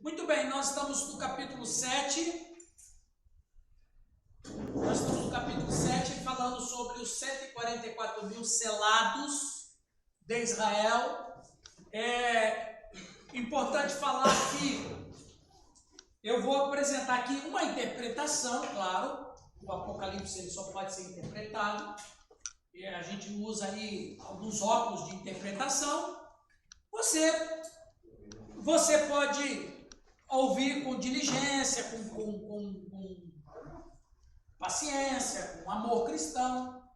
Muito bem, nós estamos no capítulo 7. Nós estamos no capítulo 7 falando sobre os 144 mil selados de Israel. É importante falar que eu vou apresentar aqui uma interpretação, claro. O Apocalipse ele só pode ser interpretado. E a gente usa aí alguns óculos de interpretação. Você pode ouvir com diligência, com paciência, com amor cristão.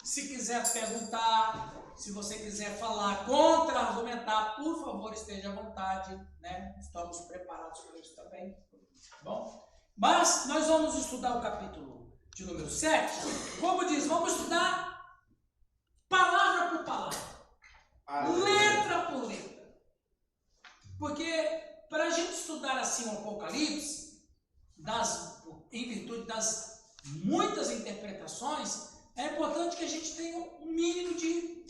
Se quiser perguntar, se você quiser falar, contra-argumentar, por favor, esteja à vontade, né? Estamos preparados para isso também. Bom? Mas nós vamos estudar o capítulo de número 7. Como diz, vamos estudar palavra por palavra, letra por letra. Porque para a gente estudar assim o Apocalipse, em virtude das muitas interpretações, é importante que a gente tenha um mínimo de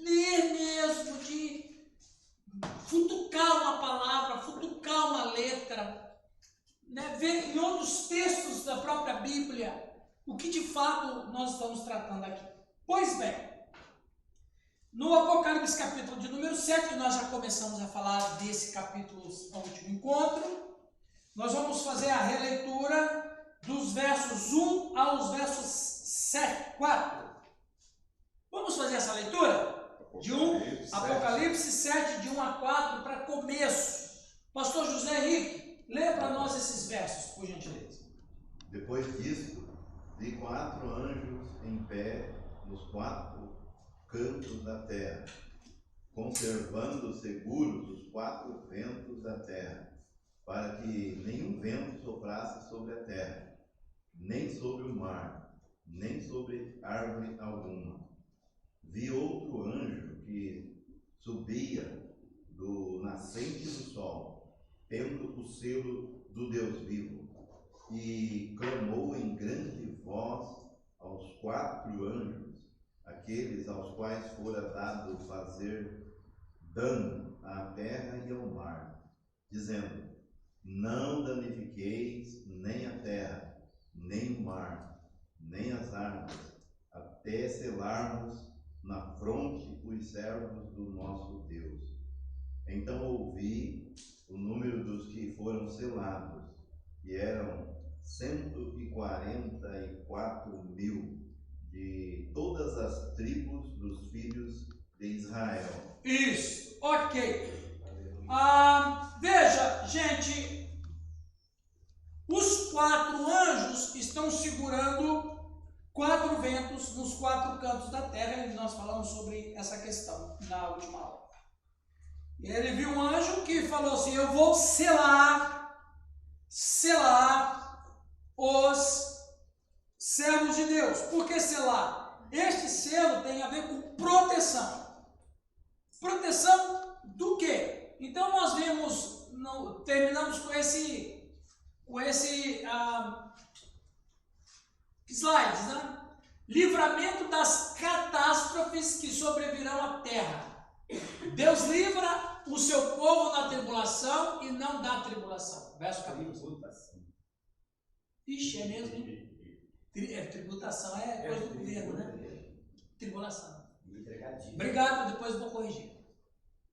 ler mesmo, de futucar uma palavra, futucar uma letra, né? Ver em outros textos da própria Bíblia o que de fato nós estamos tratando aqui. Pois bem, no Apocalipse capítulo de número 7, que nós já começamos a falar desse capítulo no último encontro, nós vamos fazer a releitura dos versos 1 aos versos 4. Vamos fazer essa leitura? Apocalipse 7, de 1 a 4, para começo. Pastor José Henrique, lê para nós esses versos, por gentileza. Depois disso, vi 4 anjos em pé nos 4 cantos da terra, conservando seguros os 4 ventos da terra, para que nenhum vento soprasse sobre a terra, nem sobre o mar, nem sobre árvore alguma. Vi outro anjo que subia do nascente do sol, tendo o selo do Deus vivo, e clamou em grande voz aos 4 anjos, aqueles aos quais fora dado fazer dano à terra e ao mar, dizendo: não danifiqueis nem a terra, nem o mar, nem as árvores, até selarmos na fronte os servos do nosso Deus. Então ouvi o número dos que foram selados, e eram 144 mil, de todas as tribos dos filhos de Israel. Isso, ok. Veja, gente, os 4 anjos estão segurando 4 ventos nos 4 cantos da terra, e nós falamos sobre essa questão na última aula. E ele viu um anjo que falou assim: eu vou selar os servos de Deus. Por que selar? Este selo tem a ver com proteção. Proteção do quê? Então nós vimos, terminamos com esse slides, né? Livramento das catástrofes que sobrevirão à terra. Deus livra o seu povo da tribulação e não da tribulação. Verso 14. Ixi, é mesmo, hein? Tributação é coisa do governo, né? Tribulação. Obrigado, depois vou corrigir.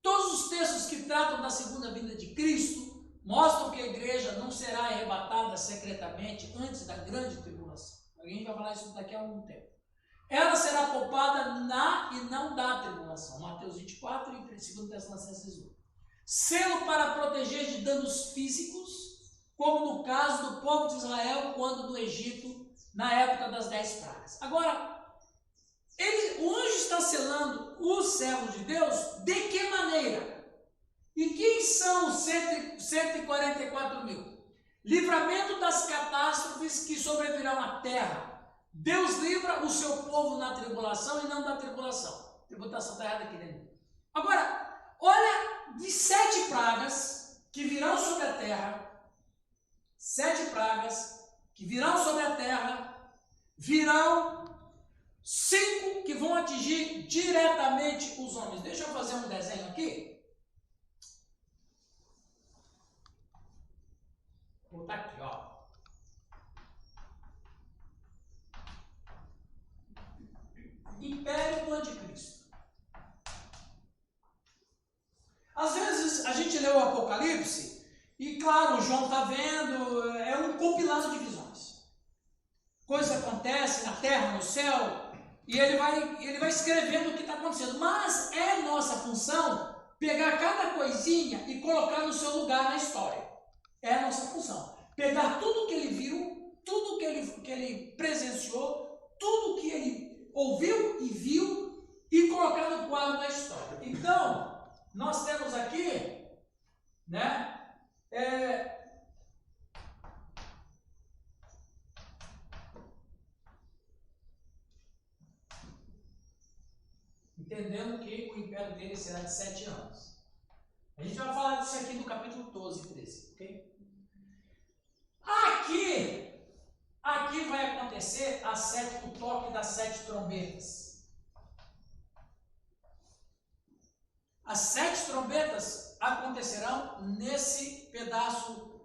Todos os textos que tratam da segunda vinda de Cristo mostram que a igreja não será arrebatada secretamente antes da grande tribulação. A gente vai falar isso daqui a algum tempo. Ela será poupada na e não da tribulação. Mateus 24 e 2 Tessalonicenses 1. Selo para proteger de danos físicos, como no caso do povo de Israel quando do Egito, na época das 10 pragas. Agora, o anjo está selando os servos de Deus de que maneira? E quem são os 144 mil? Livramento das catástrofes que sobrevirão à terra. Deus livra o seu povo na tribulação e não da tribulação. Tributação está errada aqui, né? Agora, olha, de 7 pragas que virão sobre a terra, 7 pragas que virão sobre a terra, virão 5 que vão atingir diretamente os homens. Deixa eu fazer um desenho aqui. leu o Apocalipse, e claro, o João está vendo, é um compilado de visões. Coisas acontecem na terra, no céu, e ele vai escrevendo o que está acontecendo. Mas é nossa função pegar cada coisinha e colocar no seu lugar na história. É a nossa função. Pegar tudo que ele viu, tudo que ele presenciou, tudo que ele ouviu e viu e colocar no quadro da história. Então, nós temos aqui, né? Entendendo que o império dele será de 7 anos. A gente vai falar disso aqui no capítulo 12 e 13, ok? Aqui vai acontecer o toque das 7 trombetas. As 7 trombetas acontecerão nesse pedaço.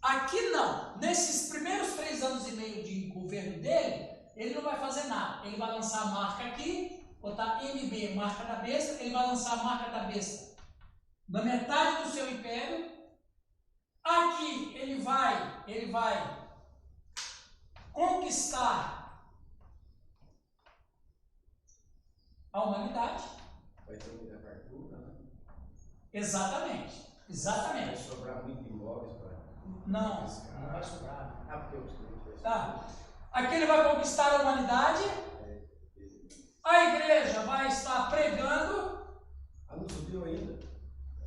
Aqui não. Nesses primeiros 3 anos e meio de governo dele, ele não vai fazer nada. Ele vai lançar a marca aqui, botar MB, marca da besta, ele vai lançar a marca da besta na metade do seu império. Aqui ele vai conquistar a humanidade. Vai ter muita fartura, né? Exatamente. Vai sobrar muito imóveis para. Não vai sobrar. Porque eu escrevi. Tá. Aqui ele vai conquistar a humanidade. A igreja vai estar pregando. Não subiu ainda?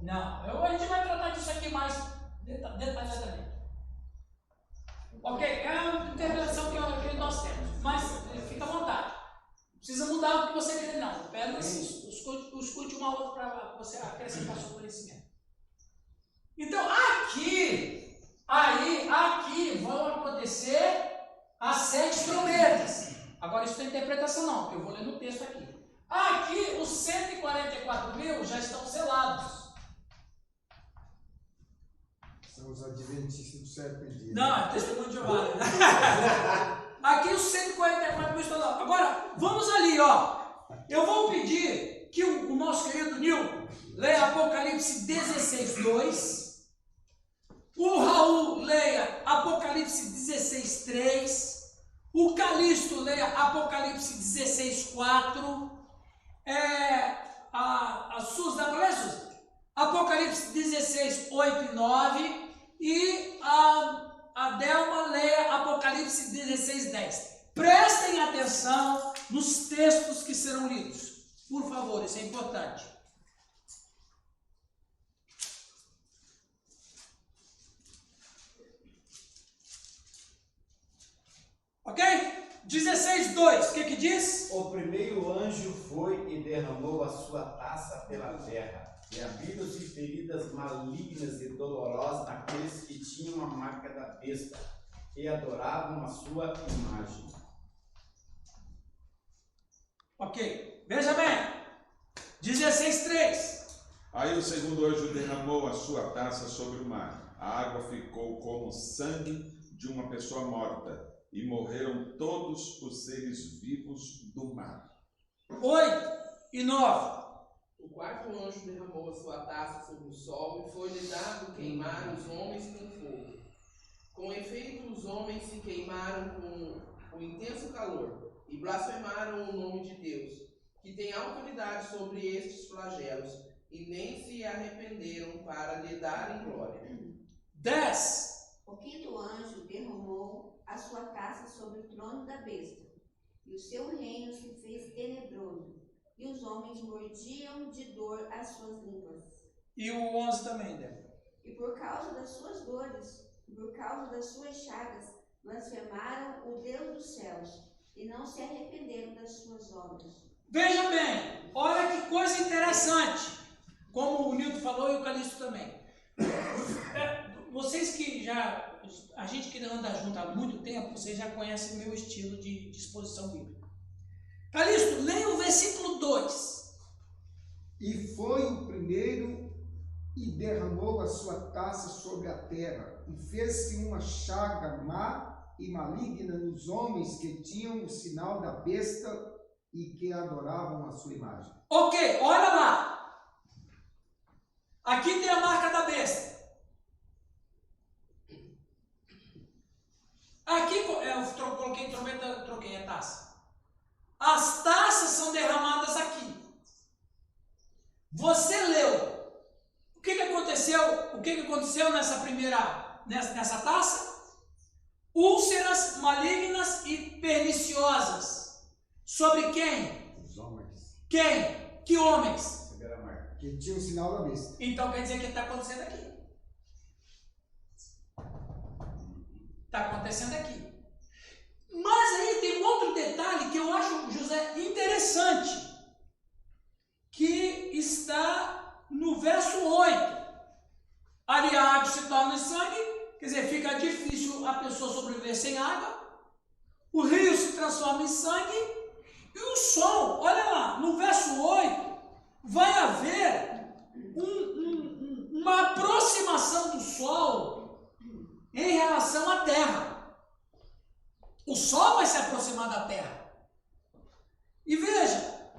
Não, a gente vai tratar disso aqui mais detalhadamente. Ok, é a interpretação que nós temos, mas fica à vontade. Não precisa mudar o que você quer, não. Apenas escute uma outra para você acrescentar seu conhecimento. Então, aqui vão acontecer as 7 trombetas. Agora, isso não é interpretação, não, eu vou ler no texto aqui. Aqui, os 144 mil já estão selados. São os adventistas do século dia. Não, é testemunho de Jeová. Aqui os 144 mil estão lá. Agora, vamos ali, ó. Eu vou pedir que o nosso querido Nil leia Apocalipse 16, 2. O Raul leia Apocalipse 16, 3. O Calixto leia Apocalipse 16, 4. A Suzy, dá para ler, Suzy? Apocalipse 16, 8 e 9. E a Delma leia Apocalipse 16, 10. Prestem atenção nos textos que serão lidos. Por favor, isso é importante. Ok? 16, 2. O que diz? O primeiro anjo foi e derramou a sua taça pela terra. E abriram-se feridas malignas e dolorosas naqueles que tinham a marca da besta e adoravam a sua imagem. Ok, veja bem. 16, 3. Aí o segundo anjo derramou a sua taça sobre o mar. A água ficou como sangue de uma pessoa morta, e morreram todos os seres vivos do mar. 8 e 9. O quarto anjo derramou a sua taça sobre o sol e foi-lhe dado queimar os homens com fogo. Com efeito, os homens se queimaram com intenso calor e blasfemaram o nome de Deus, que tem autoridade sobre estes flagelos, e nem se arrependeram para lhe darem glória. 10. O quinto anjo derramou a sua taça sobre o trono da besta, e o seu reino se fez tenebroso, e os homens mordiam de dor as suas línguas. E o 11 também, Débora. E por causa das suas dores, e por causa das suas chagas, blasfemaram o Deus dos céus, e não se arrependeram das suas obras. Veja bem, olha que coisa interessante, como o Nilton falou e o Calixto também. Vocês que a gente que anda junto há muito tempo, vocês já conhecem o meu estilo de exposição bíblica. Calixto, leia o versículo 2. E foi o primeiro e derramou a sua taça sobre a terra, e fez-se uma chaga má e maligna nos homens que tinham o sinal da besta e que adoravam a sua imagem. Ok, olha lá. Aqui tem a marca da besta. Aqui eu coloquei trombeta, troquei a taça. As taças são derramadas aqui. Você leu. O que aconteceu? O que aconteceu nessa taça? Úlceras malignas e perniciosas. Sobre quem? Os homens. Quem? Que homens? Receberam a marca. Que tinha o sinal da besta. Então quer dizer que está acontecendo aqui. Está acontecendo aqui. Mas aí tem um outro detalhe que eu acho, José, interessante, que está no verso 8. Ali a água se torna em sangue, quer dizer, fica difícil a pessoa sobreviver sem água. O rio se transforma em sangue. E o sol, olha lá, no verso 8, vai haver uma aproximação do sol em relação à terra. O sol vai se aproximar da terra. E veja,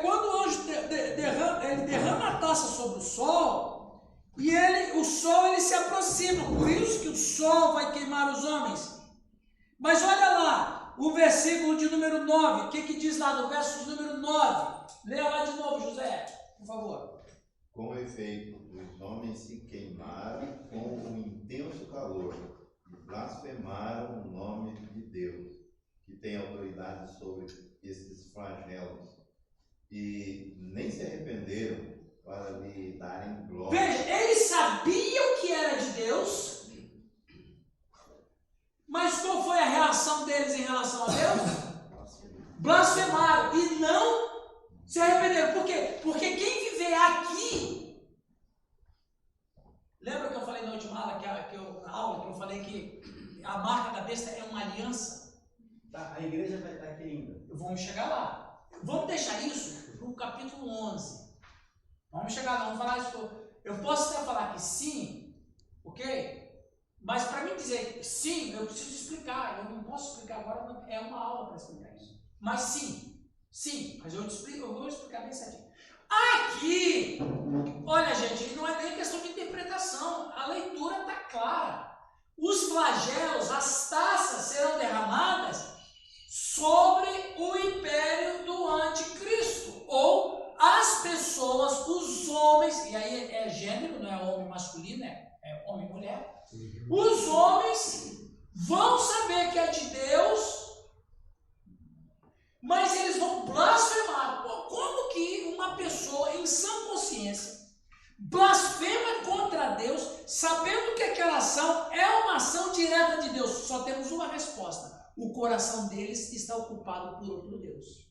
quando o anjo ele derrama a taça sobre o sol, e o sol se aproxima, por isso que o sol vai queimar os homens. Mas olha lá, o versículo de número 9, o que diz lá no verso número 9? Leia lá de novo, José, por favor. Com efeito, os homens se queimaram com um intenso calor e blasfemaram o nome de Deus, que tem autoridade sobre esses flagelos, e nem se arrependeram para lhe darem glória. Veja, eles sabiam que era de Deus, mas qual foi a reação deles em relação a Deus? Blasfemaram e não se arrependeram. Por quê? Porque quem viver aqui, lembra que eu falei na última aula, na aula que eu falei que a marca da besta é uma aliança? Tá, a igreja vai estar aqui ainda. Vamos chegar lá. Vamos deixar isso no capítulo 11. Vamos chegar lá, vamos falar isso. Eu posso até falar que sim, ok? Mas para mim dizer sim, eu preciso explicar. Eu não posso explicar agora, é uma aula para explicar isso. Mas sim, mas eu vou explicar bem certinho. Aqui, olha gente, não é nem questão de interpretação, a leitura está clara. Os flagelos, as taças serão derramadas sobre o império do anticristo, ou as pessoas, os homens, e aí é gênero, não é homem masculino, é homem e mulher. Os homens vão saber que é de Deus, mas eles vão blasfemar. Como que uma pessoa em sã consciência blasfema contra Deus, sabendo que aquela ação é uma ação direta de Deus? Só temos uma resposta: o coração deles está ocupado por outro Deus.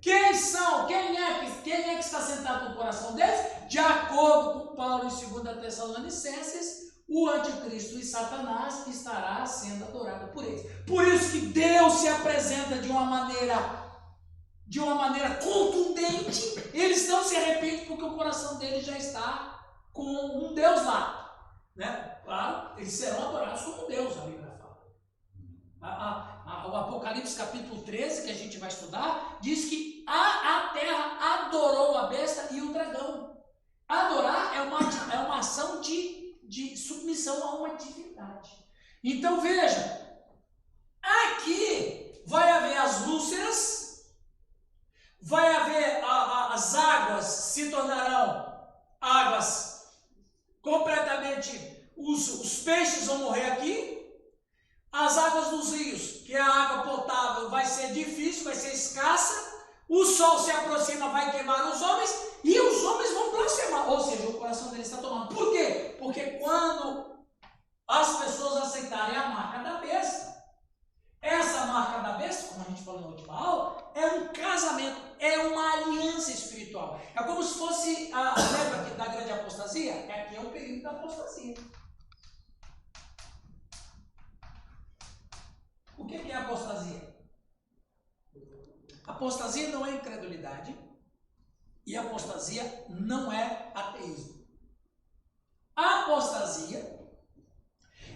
Quem são? Quem é que está sentado no coração deles? De acordo com Paulo em 2 Tessalonicenses, o anticristo e Satanás estará sendo adorado por eles. Por isso que Deus se apresenta de uma maneira contundente. Eles não se arrependem porque o coração deles já está com um Deus lá, né? Claro, eles serão adorados como Deus, a Bíblia fala. O Apocalipse capítulo 13, que a gente vai estudar, diz que a terra adorou a besta e o dragão. Adorar é uma ação de submissão a uma divindade. Então veja, aqui vai haver as úlceras, vai haver as águas se tornarão águas completamente, os peixes vão morrer aqui, as águas dos rios, que é a água potável, vai ser difícil, vai ser escassa, o sol se aproxima, vai queimar os homens, e os homens vão blasfemar, ou seja, o coração deles está tomando. Por quê? Porque quando as pessoas aceitarem a marca da besta, essa marca da besta, como a gente falou na última aula, é um casamento, é uma aliança espiritual. É como se fosse, lembra aqui da grande apostasia? Aqui é o período da apostasia. O que é apostasia? Apostasia não é incredulidade e apostasia não é ateísmo. A apostasia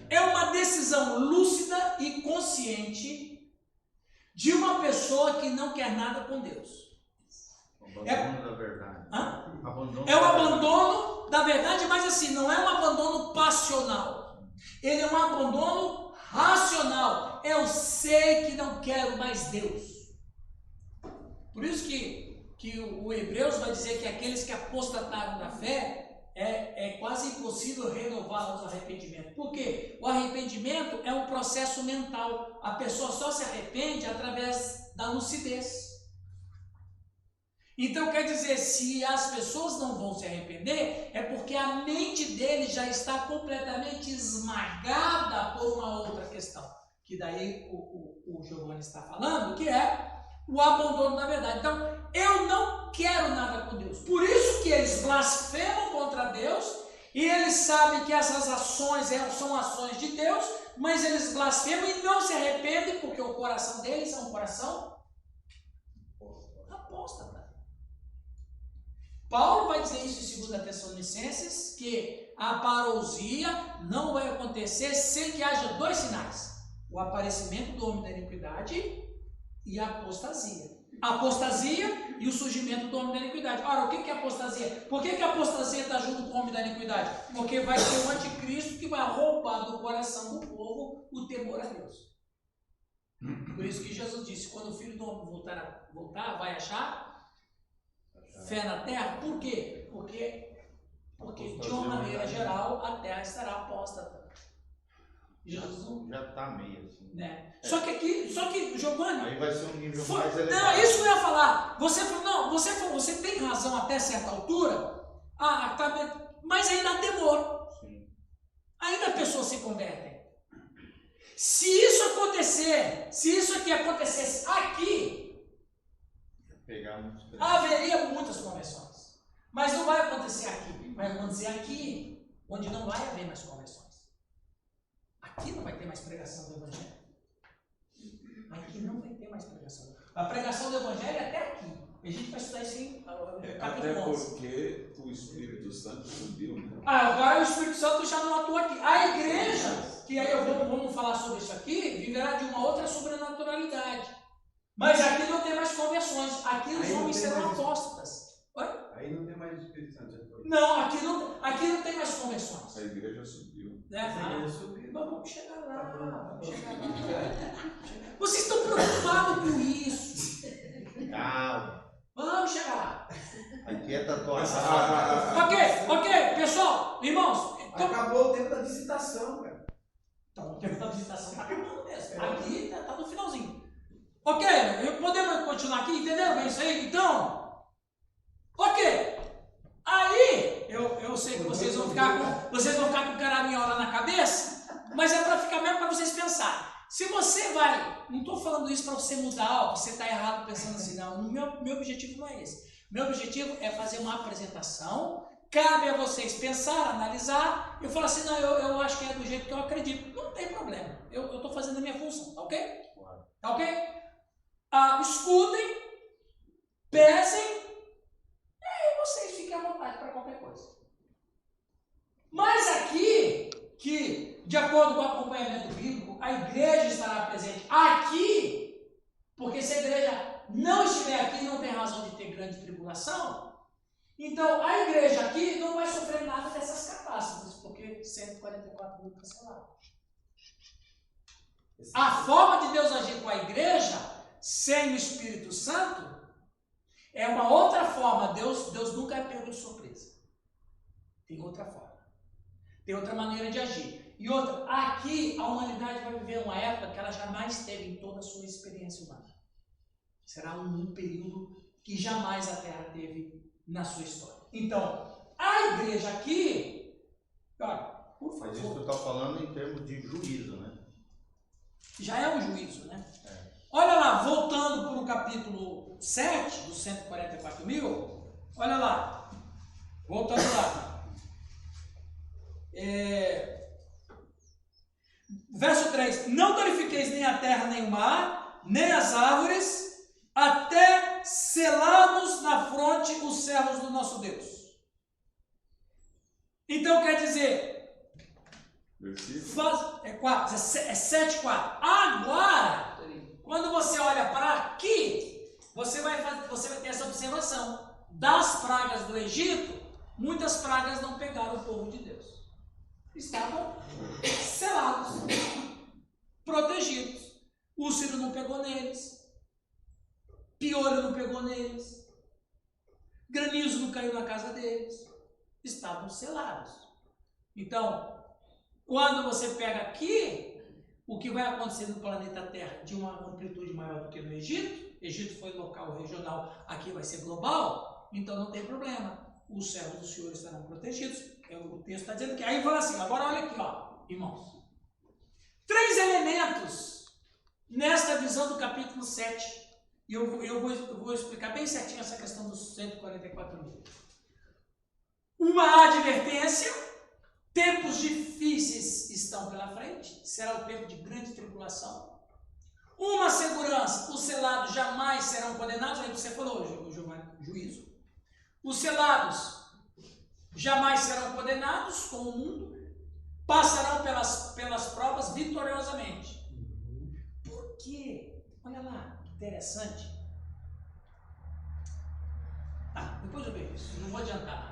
é uma decisão lúcida e consciente de uma pessoa que não quer nada com Deus. É É um abandono da verdade, mas assim, não é um abandono passional. Ele é um abandono racional. Eu sei que não quero mais Deus. Por isso que o Hebreus vai dizer que aqueles que apostataram da fé, é quase impossível renová-los no arrependimento. Por quê? O arrependimento é um processo mental. A pessoa só se arrepende através da lucidez. Então quer dizer, se as pessoas não vão se arrepender, é porque a mente deles já está completamente esmagada por uma outra questão. Que daí o Giovanni está falando, que é o abandono da verdade. Então, eu não quero nada com Deus. Por isso que eles blasfemam contra Deus, e eles sabem que essas ações são ações de Deus, mas eles blasfemam e não se arrependem, porque o coração deles é um coração apóstata. Paulo vai dizer isso em 2 Tessalonicenses, que a parousia não vai acontecer sem que haja 2 sinais: o aparecimento do homem da iniquidade e a apostasia. A apostasia e o surgimento do homem da iniquidade. Ora, o que é apostasia? Por que a apostasia está junto com o homem da iniquidade? Porque vai ter o anticristo que vai roubar do coração do povo o temor a Deus. Por isso que Jesus disse, quando o Filho do Homem voltar, vai achar fé na terra. Por quê? Porque de uma maneira geral a terra estará apóstata. Jesus já está meio assim. Né? Só que, Giovanni, aí vai ser um nível mais elevado. Não, isso que eu ia falar. Você tem razão até certa altura, mas ainda há temor. Sim. Ainda a pessoa se converte. Se isso aqui acontecesse aqui, haveria muitas conversões. Mas não vai acontecer aqui. Vai acontecer aqui, onde não vai haver mais conversões. Aqui não vai ter mais pregação do Evangelho. Aqui não vai ter mais pregação. A pregação do Evangelho é até aqui. E a gente vai estudar isso em capítulo 11. Até porque o Espírito Santo subiu. Né? Agora o Espírito Santo já não atua aqui. A igreja, que aí vamos falar sobre isso aqui, viverá de uma outra sobrenaturalidade. Mas aqui não tem mais conversões. Aqui os homens serão apóstatas. Aí não tem mais o Espírito Santo. Não, aqui não tem mais conversões. A igreja subiu. Vamos chegar lá. Vocês estão preocupados com isso. Calma. Vamos chegar lá. Aquieta a tua alma. Ok, pessoal, irmãos. Acabou o tempo da visitação, cara. Então, o tempo da visitação está acabando mesmo. Aqui está no finalzinho. Ok, podemos continuar aqui? Entenderam bem isso aí? Então, ok. Aí, eu sei que vocês vão ficar com caraminhola na cabeça, mas é para ficar mesmo para vocês pensarem. Se você vai, não estou falando isso para você mudar, você está errado pensando assim, não. Meu objetivo não é esse. Meu objetivo é fazer uma apresentação, cabe a vocês pensar, analisar, e falar assim, não, eu acho que é do jeito que eu acredito. Não tem problema, eu estou fazendo a minha função, tá ok? Tá ok? Escutem, pesem, e aí vocês fiquem à vontade para qualquer coisa. Mas aqui, que de acordo com o acompanhamento bíblico, a igreja estará presente aqui, porque se a igreja não estiver aqui, não tem razão de ter grande tribulação. Então, a igreja aqui não vai sofrer nada dessas catástrofes, porque 144 mil cancelaram. A forma de Deus agir com a igreja, sem o Espírito Santo, é uma outra forma. Deus nunca é pego de surpresa. Tem outra forma. Tem outra maneira de agir. E outra, aqui a humanidade vai viver uma época que ela jamais teve em toda a sua experiência humana. Será um período que jamais a Terra teve na sua história. Então, a igreja aqui, olha, por favor. Mas isso tu está falando em termos de juízo, né? Já é um juízo, né? Olha lá, voltando para o capítulo 7 dos 144 mil, olha lá, voltando lá. Verso 3: não glorifiqueis nem a terra, nem o mar, nem as árvores, até selarmos na fronte os servos do nosso Deus. Então quer dizer, é 7,4. Agora, quando você olha para aqui, você vai ter essa observação. das pragas do Egito, muitas pragas não pegaram o povo de Deus. Estavam selados, protegidos. Úlcero não pegou neles, piolho não pegou neles, granizo não caiu na casa deles. Estavam selados. Então, quando você pega aqui, o que vai acontecer no planeta Terra de uma amplitude maior do que no Egito, Egito foi local, regional, aqui vai ser global, então não tem problema. Os servos do Senhor estarão protegidos. O texto está dizendo que aí fala assim, agora olha aqui, ó, irmãos. 3 elementos nesta visão do capítulo 7. E eu vou explicar bem certinho essa questão dos 144 mil. Uma advertência, tempos difíceis estão pela frente, será o tempo de grande tribulação. Uma segurança, os selados jamais serão condenados, aí você falou, juízo. Os selados jamais serão condenados com o mundo, passarão pelas provas vitoriosamente. Por quê? Olha lá, que interessante. Depois eu vejo isso, não vou adiantar nada.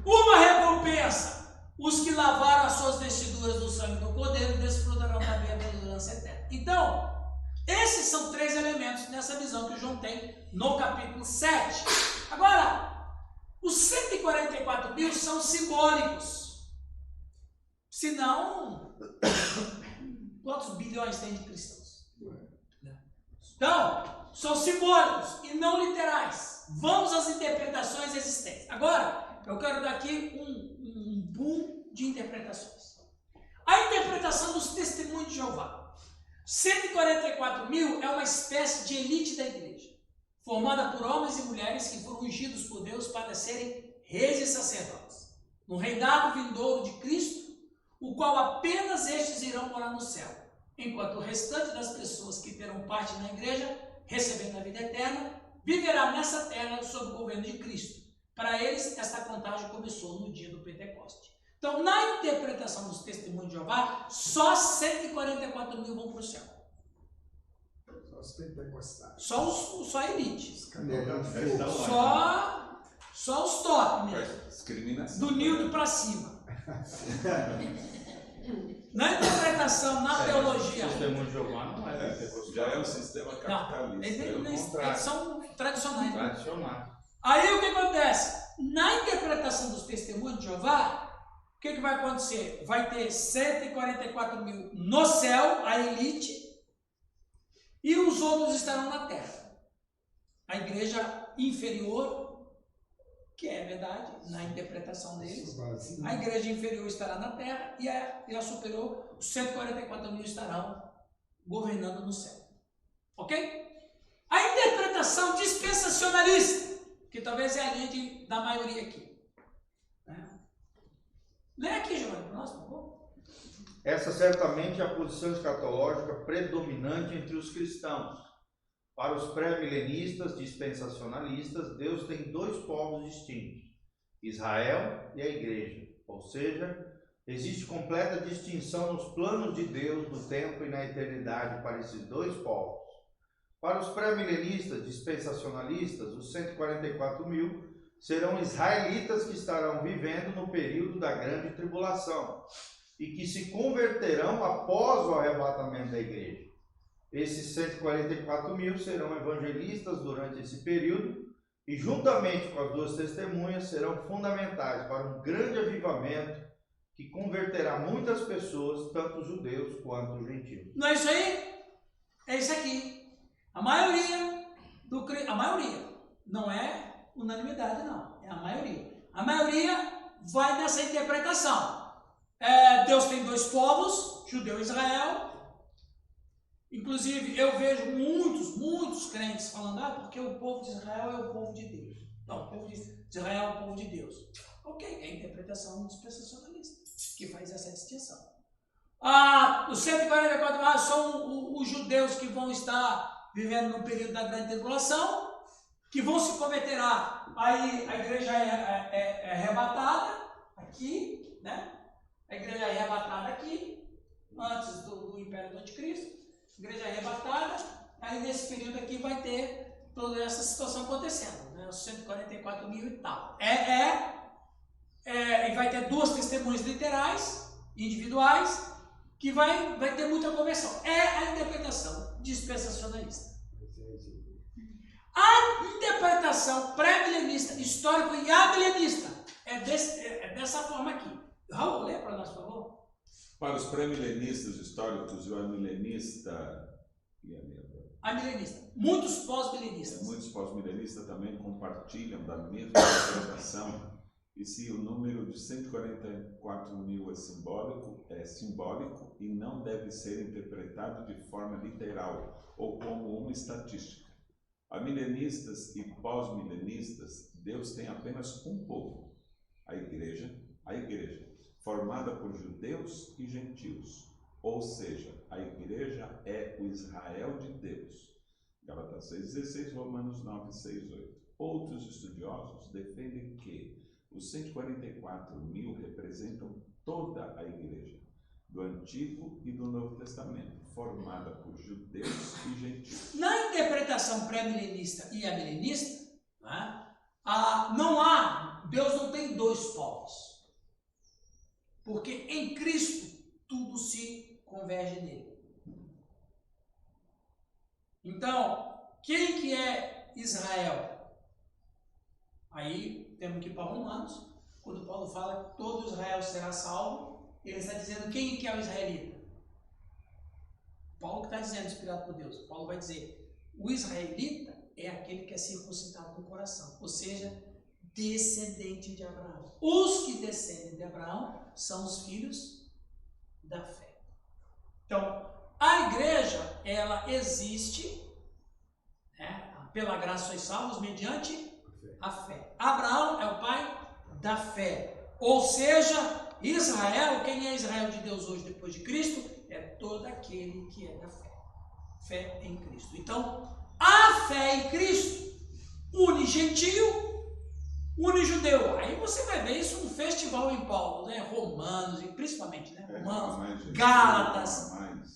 Uma recompensa, os que lavaram as suas vestiduras do sangue do Cordeiro desfrutarão da bem-aventurança eterna. Então, esses são 3 elementos nessa visão que o João tem no capítulo 7. Agora, os 144 mil são simbólicos. Senão, quantos bilhões tem de cristãos? Então, são simbólicos e não literais. Vamos às interpretações existentes. Agora, eu quero dar aqui um boom de interpretações. A interpretação dos testemunhos de Jeová. 144 mil é uma espécie de elite da igreja, formada por homens e mulheres que foram ungidos por Deus para serem reis e sacerdotes, no reinado vindouro de Cristo, o qual apenas estes irão morar no céu, enquanto o restante das pessoas que terão parte na igreja, recebendo a vida eterna, viverá nessa terra sob o governo de Cristo. Para eles, esta contagem começou no dia do Pentecoste. Então, na interpretação dos testemunhos de Jeová, só 144 mil vão para o céu. Os pentecostais. Só a elite. Então, Só os top mesmo. Discriminação. Do Nildo para cima. Na interpretação, na teologia. O testemunho de Jeová não é pentecostal. Já é um sistema capitalista. Eles são tradicionais. Tradicional. Aí o que acontece? Na interpretação dos testemunhos de Jeová, o que vai acontecer? Vai ter 144 mil no céu, a elite, e os outros estarão na terra. A igreja inferior, que é verdade, na interpretação deles, a igreja inferior estará na terra e a superior, os 144 mil estarão governando no céu. Ok? A interpretação dispensacionalista, que talvez é a linha da maioria aqui. Lê aqui, Giovanni, para nós, por favor. Essa certamente é a posição escatológica predominante entre os cristãos. Para os pré-milenistas dispensacionalistas, Deus tem 2 povos distintos, Israel e a igreja. Ou seja, existe completa distinção nos planos de Deus, no tempo e na eternidade para esses 2 povos. Para os pré-milenistas dispensacionalistas, os 144 mil serão israelitas que estarão vivendo no período da grande tribulação e que se converterão após o arrebatamento da igreja. Esses 144 mil serão evangelistas durante esse período e, juntamente com as 2 testemunhas, serão fundamentais para um grande avivamento que converterá muitas pessoas, tanto judeus quanto gentios. Não é isso aí? É isso aqui. A maioria, não é unanimidade, não. É a maioria. A maioria vai nessa interpretação. Deus tem 2 povos, judeu e Israel. Inclusive, eu vejo muitos crentes falando, porque o povo de Israel é o povo de Deus. Não, o povo de Israel é o povo de Deus. Ok, é a interpretação dispensacionalista que faz essa distinção. Os 144 são os judeus que vão estar vivendo no período da grande tribulação, que vão se converter. Aí a igreja é arrebatada aqui, né? A igreja é arrebatada aqui, antes do Império do Anticristo. A igreja é arrebatada, aí nesse período aqui vai ter toda essa situação acontecendo, né? os 144 mil e tal. E vai ter 2 testemunhas literais, individuais, que vai ter muita conversão. É a interpretação dispensacionalista. A interpretação pré-milenista, histórico e amilenista é dessa forma aqui. Raul, lê para nós, por favor. Para os pré-milenistas históricos e o amilenista muitos pós-milenistas. Muitos pós-milenistas também compartilham da mesma interpretação. E se o número de 144 mil é simbólico e não deve ser interpretado de forma literal ou como uma estatística. Amilenistas e pós-milenistas, Deus tem apenas um povo, a igreja, formada por judeus e gentios. Ou seja, a igreja é o Israel de Deus. Gálatas 6,16, Romanos 9, 6, 8. Outros estudiosos defendem que os 144 mil representam toda a igreja, do Antigo e do Novo Testamento, formada por judeus e gentios. Na interpretação pré-milenista e amilenista, Deus não tem 2 povos. Porque em Cristo tudo se converge nele. Então, quem que é Israel? Aí temos que ir para Romanos, quando Paulo fala que todo Israel será salvo, ele está dizendo quem que é o israelita. Paulo que está dizendo, inspirado por Deus. Paulo vai dizer, o israelita é aquele que é circuncidado no coração, ou seja, descendente de Abraão. Os que descendem de Abraão são os filhos da fé. Então, a igreja, ela existe, pela graça sois salvos, mediante a fé. Abraão é o pai da fé. Ou seja, Israel, quem é Israel de Deus hoje depois de Cristo? É todo aquele que é da fé. Fé em Cristo. Então, a fé em Cristo une gentio, une judeu. Aí você vai ver isso no festival em Paulo, Romanos, principalmente, Romanos, Gálatas.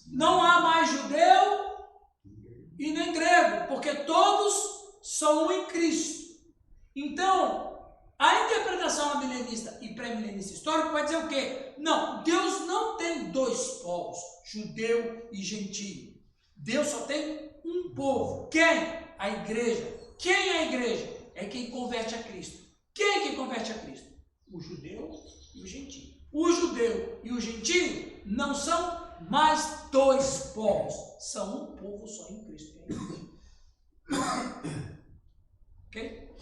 Não há mais judeu e nem grego, porque todos são um em Cristo. Então, a interpretação amilenista e pré-milenista histórico vai dizer o quê? Não, Deus não tem 2 povos, judeu e gentio. Deus só tem um povo. Quem? A igreja. Quem é a igreja? É quem converte a Cristo. Quem é quem converte a Cristo? O judeu e o gentio. O judeu e o gentio não são mais 2 povos, são um povo só em Cristo. Ok?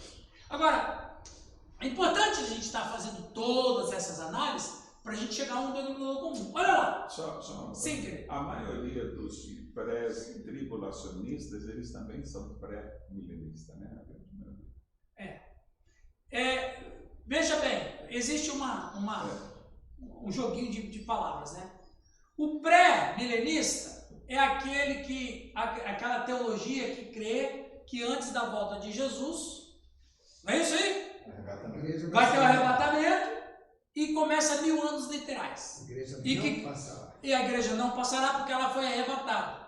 Agora, é importante a gente estar fazendo todas essas análises para a gente chegar a um denominador comum. Olha lá. Sim, a maioria dos pré-tribulacionistas, eles também são pré-milenistas, né? Veja bem, existe um joguinho de palavras, O pré-milenista é aquela teologia que crê que antes da volta de Jesus, não é isso aí? Vai ter o arrebatamento e começa 1000 anos literais. E a igreja não passará porque ela foi arrebatada.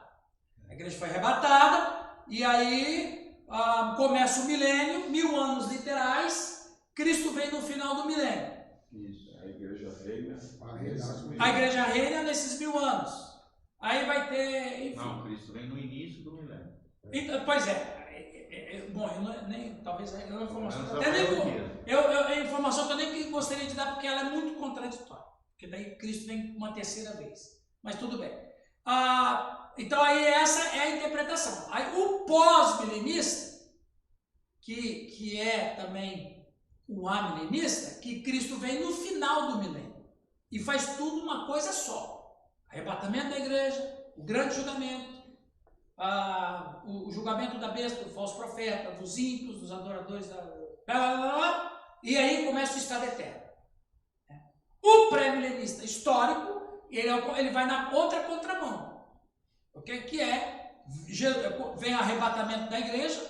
A igreja foi arrebatada e aí começa o milênio, 1000 anos literais. Cristo vem no final do milênio. Isso, a igreja reina. A igreja reina nesses 1000 anos. Aí vai ter. Enfim. Não, Cristo vem no início do milênio. Pois é. Bom, talvez é uma informação que informação que eu nem gostaria de dar porque ela é muito contraditória. Porque daí Cristo vem uma 3ª vez. Mas tudo bem. Então aí essa é a interpretação. Aí o pós-milenista, que é também o amilenista, que Cristo vem no final do milênio e faz tudo uma coisa só. Arrebatamento da igreja, o grande julgamento, o julgamento da besta, do falso profeta, dos ímpios, dos adoradores, e aí começa o estado eterno. O pré-milenista histórico, ele vai na outra contramão, okay? Que vem o arrebatamento da igreja,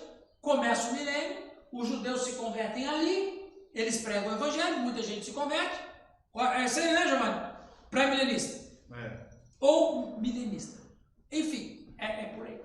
começa o milênio, os judeus se convertem ali, eles pregam o evangelho, muita gente se converte. É isso aí, né, Giovanni? Pré-milenista. Ou milenista. Enfim, é por aí.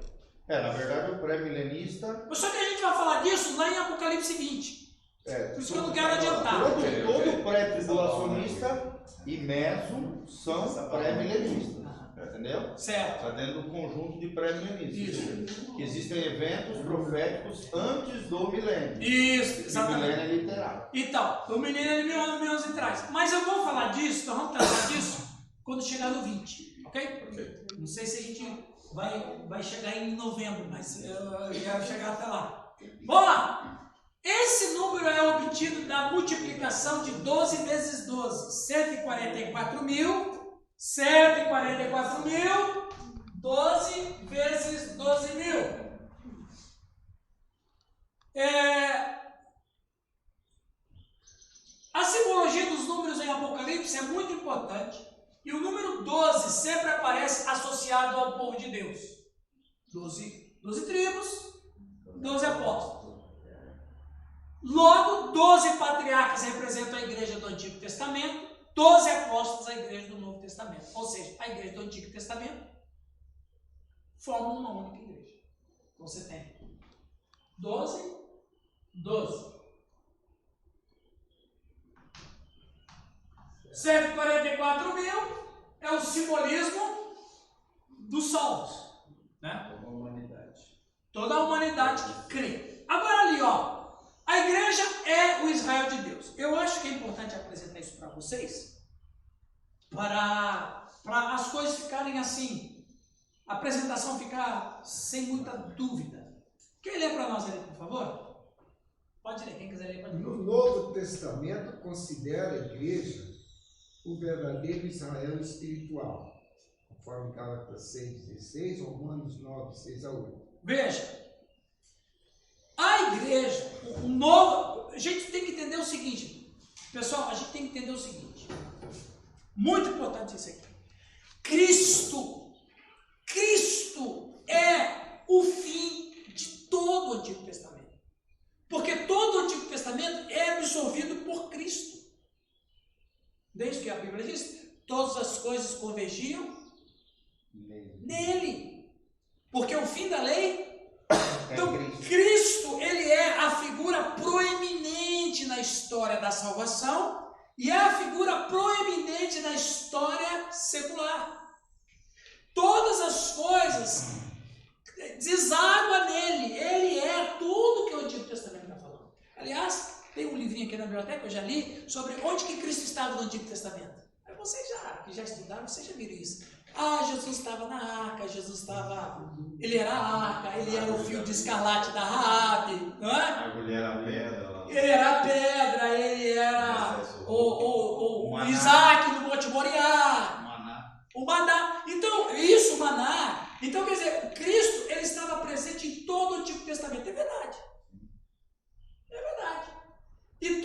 Na verdade, o pré-milenista... Só que a gente vai falar disso lá em Apocalipse 20. Por isso que eu não quero adiantar. Todo pré-tribulacionista e meso são pré-milenistas. Entendeu? Certo. Está dentro do conjunto de pré-milenistas. Isso. Que existem eventos proféticos antes do milênio. Isso, exatamente. O milênio é literal. Então, o milênio é 1000 anos atrás. Mas eu vou falar disso, nós vamos tratar disso quando chegar no 20, ok? Não sei se a gente vai chegar em novembro, mas eu quero chegar até lá. Vamos lá! Esse número é obtido da multiplicação de 12 vezes 12, 144.000, 12 vezes 12.000. A simbologia dos números em Apocalipse é muito importante. E o número 12 sempre aparece associado ao povo de Deus. 12 tribos, 12 apóstolos. Logo, 12 patriarcas representam a igreja do Antigo Testamento, 12 apóstolos a igreja do Novo Testamento. Ou seja, a igreja do Antigo Testamento forma uma única igreja. Então você tem 12. 144.000 é o simbolismo dos salvos, né? Toda a humanidade que crê. Agora ali, ó, a igreja é o Israel de Deus. Eu acho que é importante apresentar isso para vocês, para as coisas ficarem assim, a apresentação ficar sem muita dúvida. Quem lê para nós ali, por favor? Pode ler, quem quiser ler pode ler. No Novo Testamento considera a igreja o verdadeiro Israel espiritual, conforme Gálatas 6:16, Romanos 9:6-8. Veja, a igreja, a gente tem que entender o seguinte, pessoal, a gente tem que entender o seguinte, muito importante isso aqui. Cristo é o fim de todo o Antigo Testamento, porque todo o Antigo Testamento é absorvido por Cristo. Desde que a Bíblia diz, todas as coisas convergiam nele, porque o fim da lei. Então, Cristo, ele é a figura proeminente na história da salvação e é a figura proeminente na história secular. Todas as coisas deságua nele, ele é tudo que o Antigo Testamento está falando. Aliás, tem um livrinho aqui na biblioteca, eu já li, sobre onde que Cristo estava no Antigo Testamento. Aí vocês que já estudaram, vocês já viram isso. Jesus estava na arca, ele era a arca, ele era o fio de escarlate da Raabe, não é? Ele era a pedra. Ele era a pedra, ele era o Isaac no Monte Moriá, o maná. Então, isso, o maná. Então, quer dizer, Cristo, ele estava presente em todo o Antigo Testamento, é verdade. É verdade. E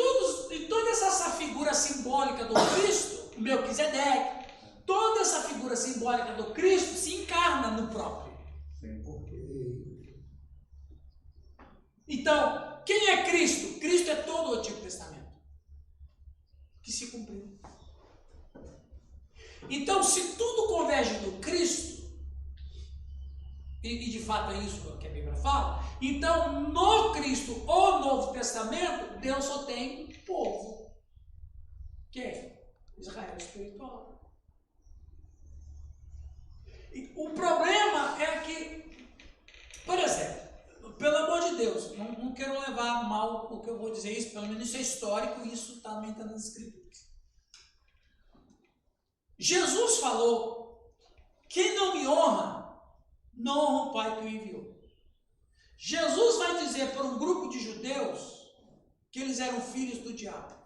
toda essa figura simbólica do Cristo, Melquisedeque, toda essa figura simbólica do Cristo se encarna no próprio. Então, quem é Cristo? Cristo é todo o Antigo Testamento que se cumpriu. Então, se tudo converge no Cristo, e de fato é isso que a Bíblia fala, então no Cristo, o Novo Testamento, Deus só tem povo, que é Israel espiritual. E o problema é que, por exemplo, pelo amor de Deus, não quero levar mal o que eu vou dizer, isso pelo menos isso é histórico e isso também está nas Escrituras. Jesus falou: quem não me honra, não honra o Pai que o enviou. Jesus vai dizer para um grupo de judeus que eles eram filhos do diabo.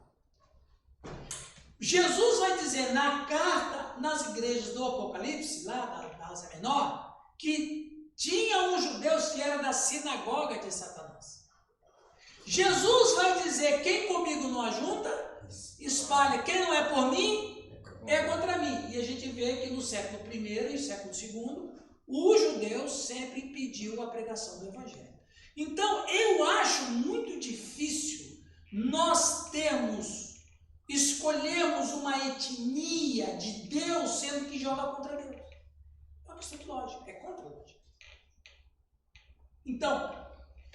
Jesus vai dizer na carta, nas igrejas do Apocalipse, lá da Ásia Menor, que tinha uns judeus que eram da sinagoga de Satanás. Jesus vai dizer: quem comigo não ajunta, espalha. Quem não é por mim, é contra mim. E a gente vê que no século I e século II, os judeus sempre impediu a pregação do Evangelho. Então, eu acho muito difícil nós escolhermos uma etnia de Deus sendo que joga contra Deus. É uma questão de lógica, é contra a lógica. Então,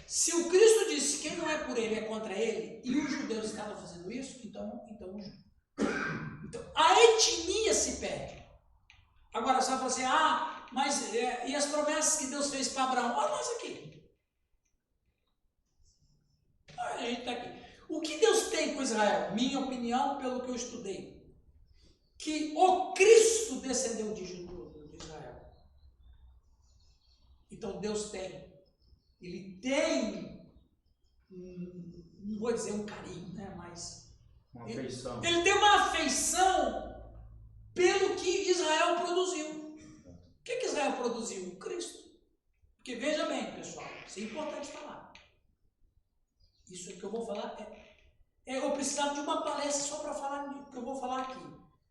se o Cristo disse que quem não é por ele é contra ele, e os judeus estavam fazendo isso, então a etnia se perde. Agora, você vai falar assim, mas e as promessas que Deus fez para Abraão? Olha nós aqui. A gente está aqui. O que Deus tem com Israel? Minha opinião, pelo que eu estudei, que o Cristo descendeu de Israel. Então Deus tem. Ele tem, não vou dizer um carinho, né? Mas uma afeição. Ele tem uma afeição pelo que Israel produziu. O que Israel produziu? O Cristo. Porque veja bem, pessoal, isso é importante falar. Isso que eu vou falar eu precisava de uma palestra só para falar o que eu vou falar aqui.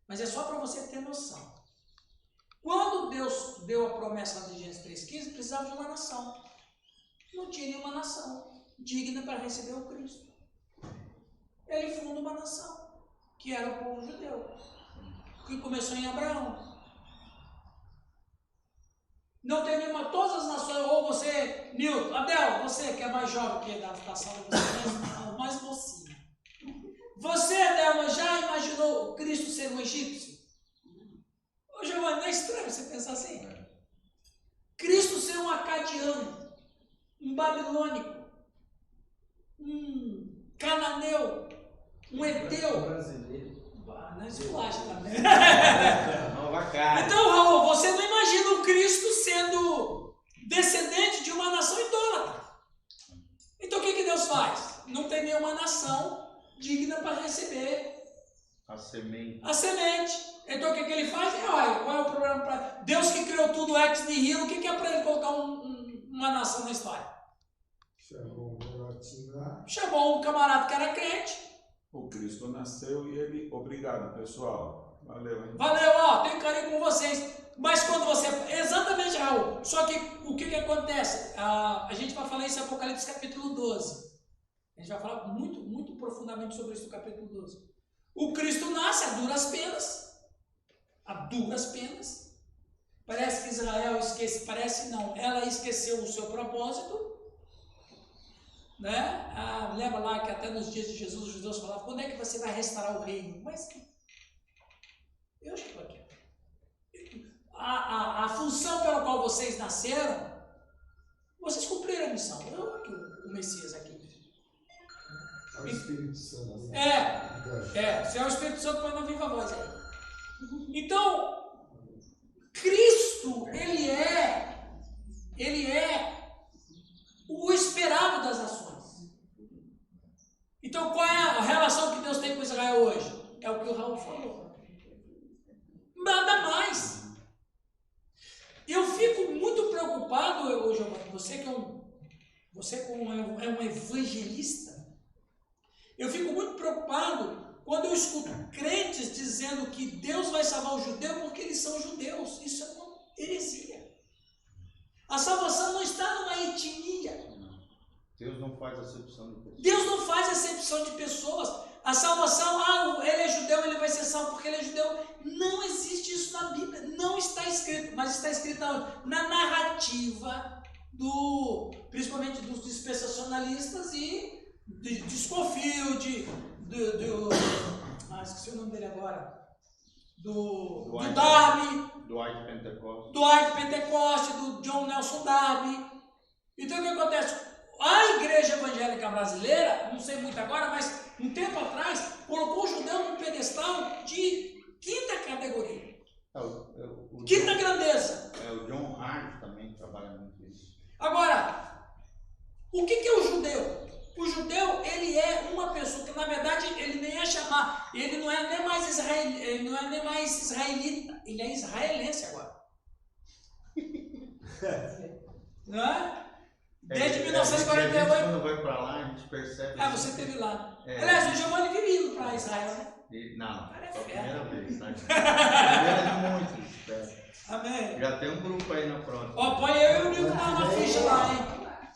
Mas é só para você ter noção. Quando Deus deu a promessa de Gênesis 3,15, precisava de uma nação. Não tinha nenhuma nação digna para receber o Cristo. Ele funda uma nação, que era o povo judeu, que começou em Abraão. Não tem nenhuma, todas as nações, ou você, Nilton, Abel, você que é mais jovem que da sala, você mais mocinha. Você, Adelma, já imaginou o Cristo ser um egípcio? Ô, Giovanni, não é estranho você pensar assim? Cristo ser um acadiano, um babilônico, um cananeu, um heteu. Brasileiro. Não esculacha também. Nova cara. Então, Raul, você não imagina o Cristo sendo descendente de uma nação idólatra. Então, o que Deus faz? Não tem nenhuma nação digna para receber a semente. Então, o que ele faz? Olha, qual é o problema para Deus que criou tudo ex nihilo? O que é para ele colocar uma nação na história? Chamou um camarada que era crente. O Cristo nasceu e ele... Obrigado, pessoal. Valeu, hein? Valeu, tenho carinho com vocês. Mas quando você... Exatamente, Raul. Só que o que acontece? A gente vai falar isso em Apocalipse capítulo 12. A gente vai falar muito, muito profundamente sobre isso no capítulo 12. O Cristo nasce a duras penas. A duras penas. Parece que Israel esquece... Parece não. Ela esqueceu o seu propósito. Né? Lembra lá que até nos dias de Jesus os judeus falavam: quando é que você vai restaurar o reino? Mas eu estou aqui. A função pela qual vocês nasceram, vocês cumpriram a missão. Eu aqui, o Messias aqui. É o Espírito Santo. Se é o Espírito Santo, põe na viva voz aí. Então, Cristo, ele é o esperado das nações. Então, qual é a relação que Deus tem com Israel hoje? É o que o Raul falou. Nada mais. Eu fico muito preocupado, Giovanni, você como é um evangelista, eu fico muito preocupado quando eu escuto crentes dizendo que Deus vai salvar o judeu porque eles são judeus. Isso é uma heresia. A salvação não está numa etnia. Deus não faz acepção de pessoas. Deus não faz acepção de pessoas. A salvação, ele é judeu, ele vai ser salvo porque ele é judeu. Não existe isso na Bíblia. Não está escrito. Mas está escrito na narrativa, principalmente dos dispensacionalistas e de Scofield, esqueci o nome dele agora. Do Darby. Do White Pentecost. Do White Pentecost, do John Nelson Darby. Então o que acontece? A igreja evangélica brasileira, não sei muito agora, mas um tempo atrás, colocou o judeu num pedestal de quinta categoria. Quinta grandeza. O John Hart também trabalha muito isso. Agora, o que é o judeu? O judeu, ele é uma pessoa que, na verdade, ele nem é chamar, ele não é nem mais israelita, ele é israelense agora. Não é? Desde 1948. Quando vai para lá, a gente percebe. Você esteve lá. Aliás, o Giovanni vive indo para Israel, né? Não, é a primeira vez, tá? Primeira de muitos. Amém. Já tem um grupo aí na próxima. Põe eu e o Nilton na ficha lá, hein?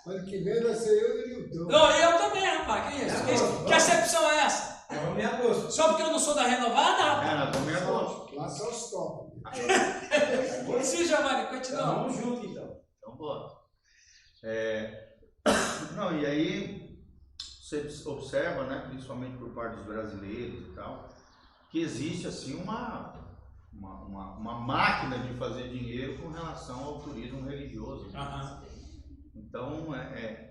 Ano que vem vai ser eu e o Nilton. Não, eu também, rapaz. Que isso? Que acepção é essa? Vamos em agosto. Só porque eu não sou da renovada, rapaz? Nós vamos em agosto. Lá só os top. Sim, Giovanni, continua. Vamos junto então. Então, bora. Não, e aí você observa, né, principalmente por parte dos brasileiros e tal, que existe assim uma máquina de fazer dinheiro com relação ao turismo religioso. Então,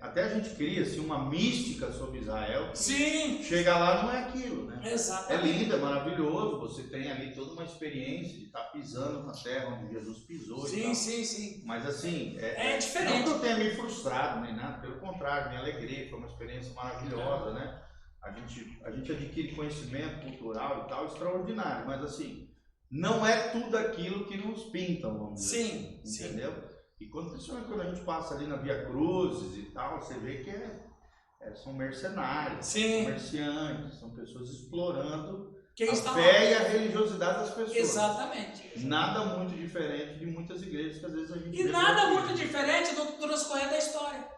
até a gente cria assim, uma mística sobre Israel. Sim. Chega lá, não é aquilo, né? Exatamente. É lindo, é maravilhoso. Você tem ali toda uma experiência de estar pisando na terra onde Jesus pisou. Sim, e tal. sim. Mas assim, É diferente. Não que eu tenha me frustrado nem nada, pelo contrário, me alegrei, foi uma experiência maravilhosa, né? A gente adquire conhecimento cultural e tal, extraordinário, mas assim, não é tudo aquilo que nos pintam, vamos dizer. Sim, entendeu? E principalmente quando a gente passa ali na Via Cruzes e tal, você vê que são mercenários, são comerciantes, são pessoas explorando a fé e a religiosidade das pessoas. Exatamente. Nada muito diferente de muitas igrejas que às vezes a gente vê. E nada muito diferente do transcorrer da história.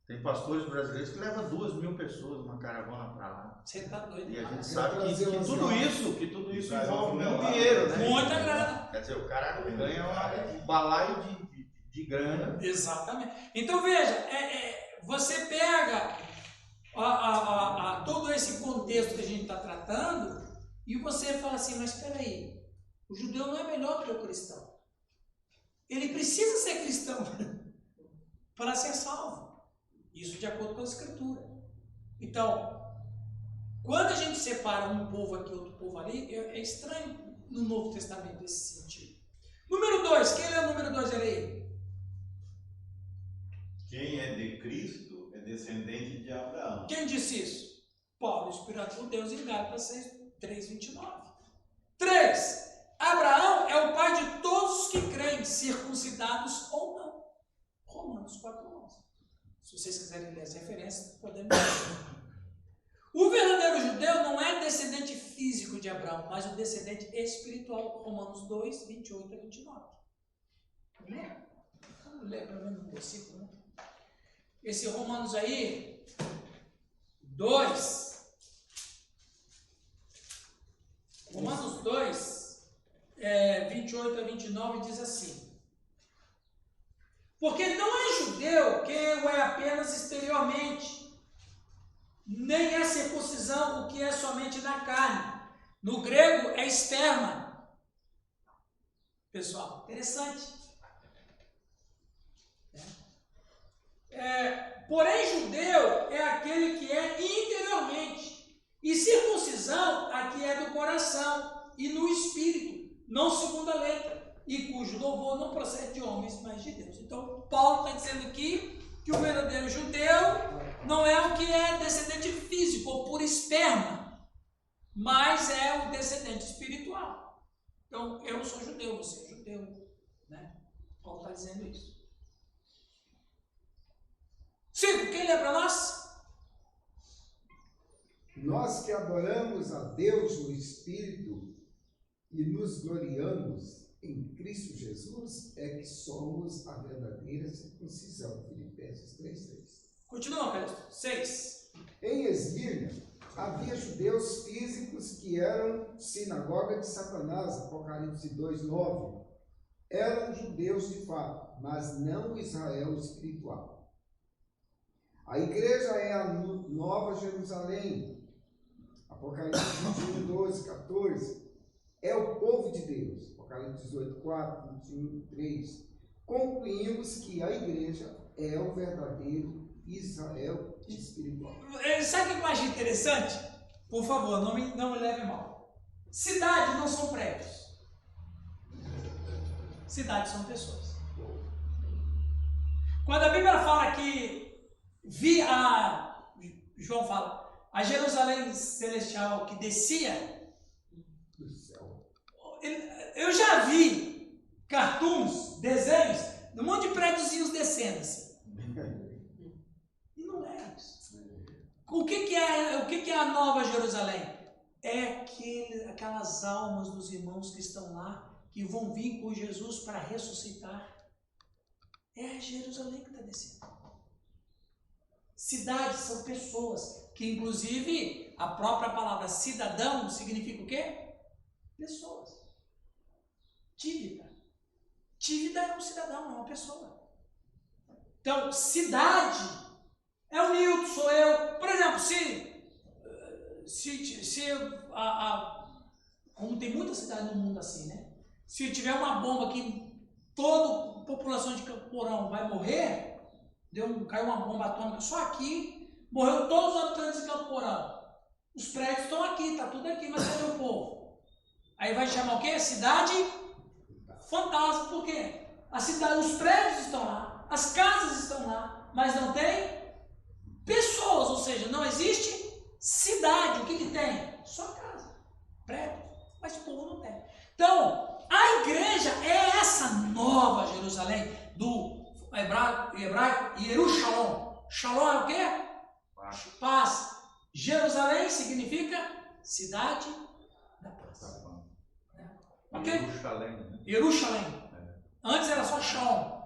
Tem pastores brasileiros que levam 2.000 pessoas numa caravana para lá. Você tá doido. E a gente sabe que tudo isso envolve muito dinheiro, né? Muita grana. Quer dizer, o cara ganha um balaio de grana. Exatamente. Então veja, você pega todo esse contexto que a gente está tratando e você fala assim, mas espera aí, o judeu não é melhor do que o cristão. Ele precisa ser cristão para ser salvo. Isso de acordo com a Escritura. Então, quando a gente separa um povo aqui, outro povo ali, é estranho no Novo Testamento esse sentido. Número 2, quem é o número 2 aí? Quem é de Cristo é descendente de Abraão. Quem disse isso? Paulo, inspirado por Deus, em Gálatas 3:29. 3. Abraão é o pai de todos os que creem, circuncidados ou não. Romanos 4:11. Se vocês quiserem ler as referências, podemos ler. O verdadeiro judeu não é descendente físico de Abraão, mas o descendente espiritual. Romanos 2:28-29. Vamos ler para ver no versículo, né? Esse Romanos aí, 2. Romanos 2, 28-29 diz assim. Porque não é judeu quem o é apenas exteriormente, nem é circuncisão o que é somente na carne. No grego é esperma. Pessoal, interessante. Porém, judeu é aquele que é interiormente, e circuncisão a que é do coração e no espírito, não segundo a letra, e cujo louvor não procede de homens, mas de Deus. Então, Paulo está dizendo aqui que o verdadeiro judeu não é o que é descendente físico ou por esperma, mas é o descendente espiritual. Então, eu sou judeu, você é judeu, né? Paulo está dizendo isso. 5. Quem lê para nós? Nós que adoramos a Deus no Espírito e nos gloriamos em Cristo Jesus é que somos a verdadeira circuncisão. Filipenses 3:3. Continua, Calixto. 6. Em Esmirna havia judeus físicos que eram sinagoga de Satanás. Apocalipse 2:9. Eram judeus de fato, mas não Israel espiritual. A igreja é a Nova Jerusalém. Apocalipse 21:12-14. É o povo de Deus. Apocalipse 18:4, 21:3. Concluímos que a igreja é o verdadeiro Israel espiritual. Sabe o que eu acho interessante? Por favor, não me leve mal. Cidades não são prédios. Cidades são pessoas. Quando a Bíblia fala que João fala, a Jerusalém celestial que descia, eu já vi cartoons, desenhos, um monte de prédiozinhos descendo assim. E não é isso. O que é a Nova Jerusalém? É aquelas almas dos irmãos que estão lá, que vão vir com Jesus para ressuscitar. É a Jerusalém que está descendo. Cidades são pessoas, que inclusive a própria palavra cidadão significa o quê? Pessoas. Tívida. Tívida é um cidadão, é uma pessoa. Então, cidade é o Nilton, sou eu. Por exemplo, como tem muita cidade no mundo assim, né? Se tiver uma bomba que toda a população de Campo Mourão vai morrer, caiu uma bomba atômica só aqui, morreu todos os habitantes de Campo Mourão. Os prédios estão aqui, tá tudo aqui, mas cadê o povo? Aí vai chamar o quê? Cidade fantasma. Por quê? Os prédios estão lá, as casas estão lá, mas não tem pessoas, ou seja, não existe cidade. O que tem? Só casa, prédio, mas o povo não tem. Então, a igreja é essa nova Jerusalém, do hebraico Yerushalom. Shalom é o quê? Paz. Jerusalém significa cidade da paz. Ok? Jerusalém. Antes era só Shalom.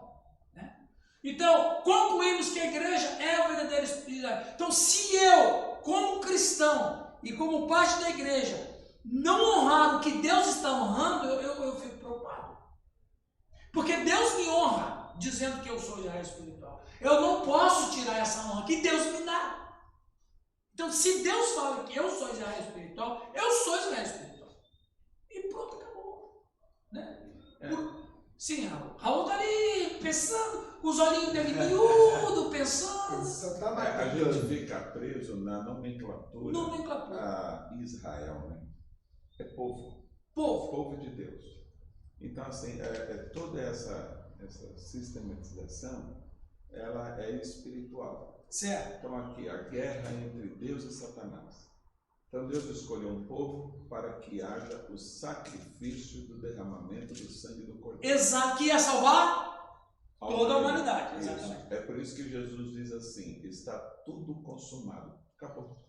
Então, concluímos que a igreja é a verdadeira espiritualidade. Então, se eu, como cristão e como parte da igreja, não honrar o que Deus está honrando, eu fico preocupado. Porque Deus me honra dizendo que eu sou Israel espiritual. Eu não posso tirar essa honra que Deus me dá. Então, se Deus fala que eu sou Israel espiritual, eu sou Israel espiritual. E pronto, acabou. Né? Sim, Raul. Raul está ali pensando, os olhinhos dele miúdos, pensando. A gente fica preso na nomenclatura. A Israel, né? É povo. Povo de Deus. Então, assim, toda essa sistematização, ela é espiritual. Certo. Então, aqui, a guerra entre Deus e Satanás. Então, Deus escolheu um povo para que haja o sacrifício do derramamento do sangue do Cordeiro. Exato, que ia salvar toda a humanidade. Isso. Exatamente. É por isso que Jesus diz assim: está tudo consumado. Acabou.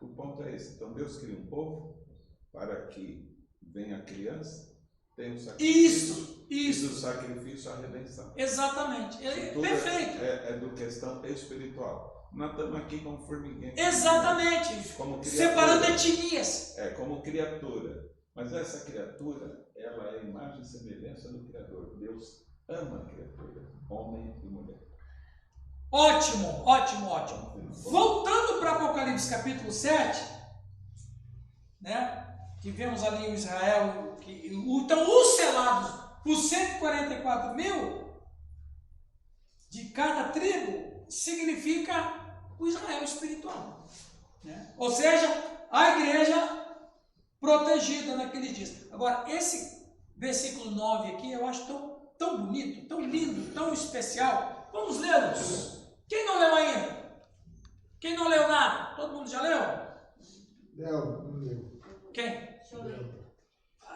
O ponto é esse. Então, Deus cria um povo para que venha a criança, tenha o sacrifício. Isso. E do sacrifício a redenção. Exatamente. Perfeito. É do questão espiritual. Nós estamos aqui como formiguinha. Exatamente. Como separando etnias. Como criatura. Mas essa criatura, ela é a imagem e semelhança do Criador. Deus ama a criatura, homem e mulher. Ótimo. Voltando para Apocalipse capítulo 7, né? Que vemos ali o Israel, então os selados, os 144 mil de cada tribo, significa o Israel espiritual, né? Ou seja, a igreja protegida naqueles dias. Agora, esse versículo 9 aqui, eu acho tão bonito, tão lindo, tão especial. Vamos lê-los. Quem não leu ainda? Quem não leu nada? Todo mundo já leu? Não leu. Quem?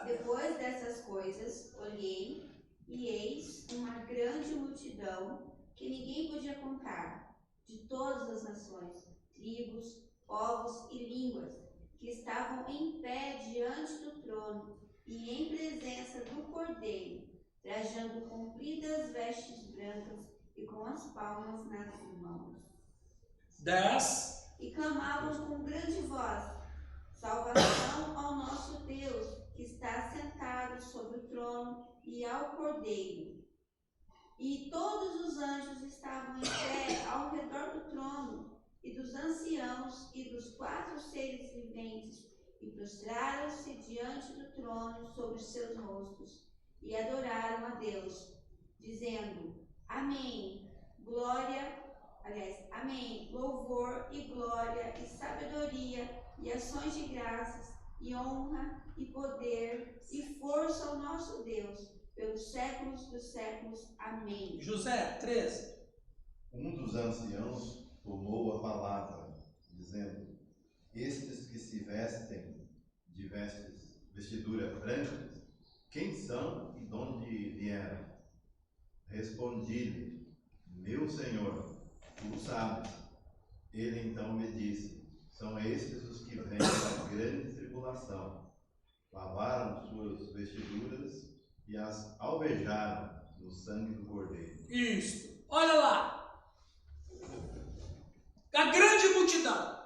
Depois dessas coisas, olhei e eis uma grande multidão que ninguém podia contar, de todas as nações, tribos, povos e línguas, que estavam em pé diante do trono e em presença do Cordeiro, trajando compridas vestes brancas e com as palmas nas mãos. 10. E clamavam com grande voz: salvação ao nosso Deus, que está sentado sobre o trono, e ao Cordeiro. E todos os anjos estavam em pé ao redor do trono, e dos anciãos e dos 4 seres viventes, e prostraram-se diante do trono sobre os seus rostos, e adoraram a Deus, dizendo: Amém, Amém, louvor e glória e sabedoria e ações de graças e honra e poder e força ao nosso Deus, pelos séculos dos séculos. Amém. José, 13. Um dos anciãos tomou a palavra, dizendo: estes que se vestem de vestiduras brancas, quem são e de onde vieram? Respondi-lhe: meu Senhor, tu sabes. Ele então me disse: são estes os que vêm da grande tribulação. Lavaram suas vestiduras e as alvejaram no sangue do Cordeiro. Isso. Olha lá. A grande multidão.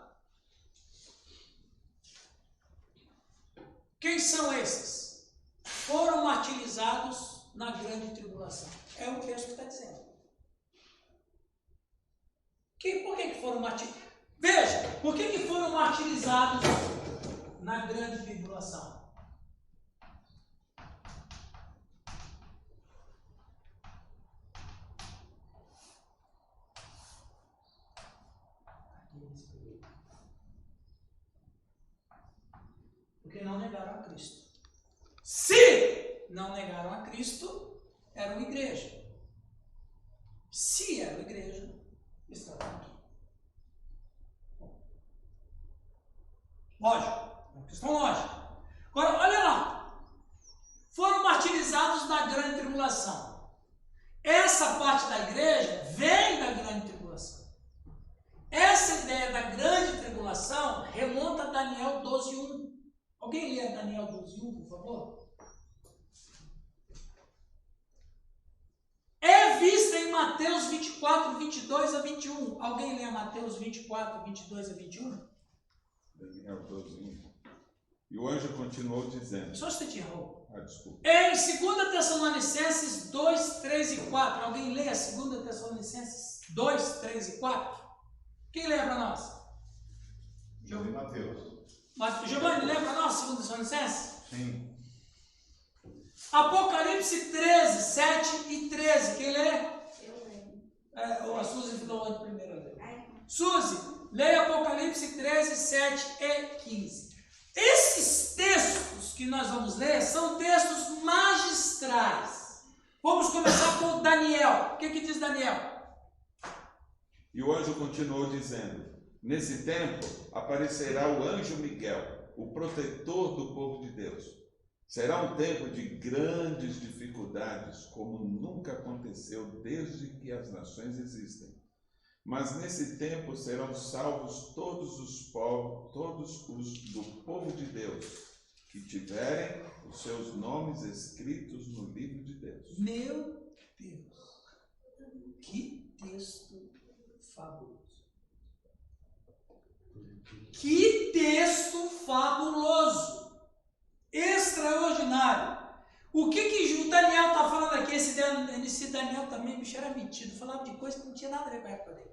Quem são esses? Foram martirizados na grande tribulação. É o texto que está dizendo. Por que foram martirizados? Veja, por que foram martirizados na grande tribulação? Porque não negaram a Cristo. Se não negaram a Cristo, eram igreja. Se eram igreja, estavam aqui. Lógico, é uma questão lógica. Agora, olha lá. Foram martirizados na grande tribulação. Essa parte da igreja vem da grande tribulação. Essa ideia da grande tribulação remonta a Daniel 12:1. Alguém lê Daniel 12:1, por favor? É vista em Mateus 24, 22 a 21. Alguém lê Mateus 24, 22 a 21? Daniel 12:1. E o anjo continuou dizendo. Só você errou. Desculpa. Em 2 Tessalonicenses 2, 3 e 4. Alguém lê a 2 Tessalonicenses 2, 3 e 4? Quem lê para nós? Mateus. Giovanni, lê para nós 2 Tessalonicenses? Sim. Apocalipse 13, 7 e 13. Quem lê? Eu lembro. A Suzy falou antes primeiro. Suzy, leia Apocalipse 13, 7 e 15. Esses textos que nós vamos ler são textos magistrais. Vamos começar com Daniel. O que diz Daniel? E o anjo continuou dizendo: nesse tempo aparecerá o anjo Miguel, o protetor do povo de Deus. Será um tempo de grandes dificuldades, como nunca aconteceu desde que as nações existem. Mas nesse tempo serão salvos todos os do povo de Deus, que tiverem os seus nomes escritos no livro de Deus. Meu Deus, que texto fabuloso. Que texto fabuloso, extraordinário. O que o Daniel está falando aqui? Esse Daniel também, bicho, era metido, falava de coisa que não tinha nada a ver com a época dele.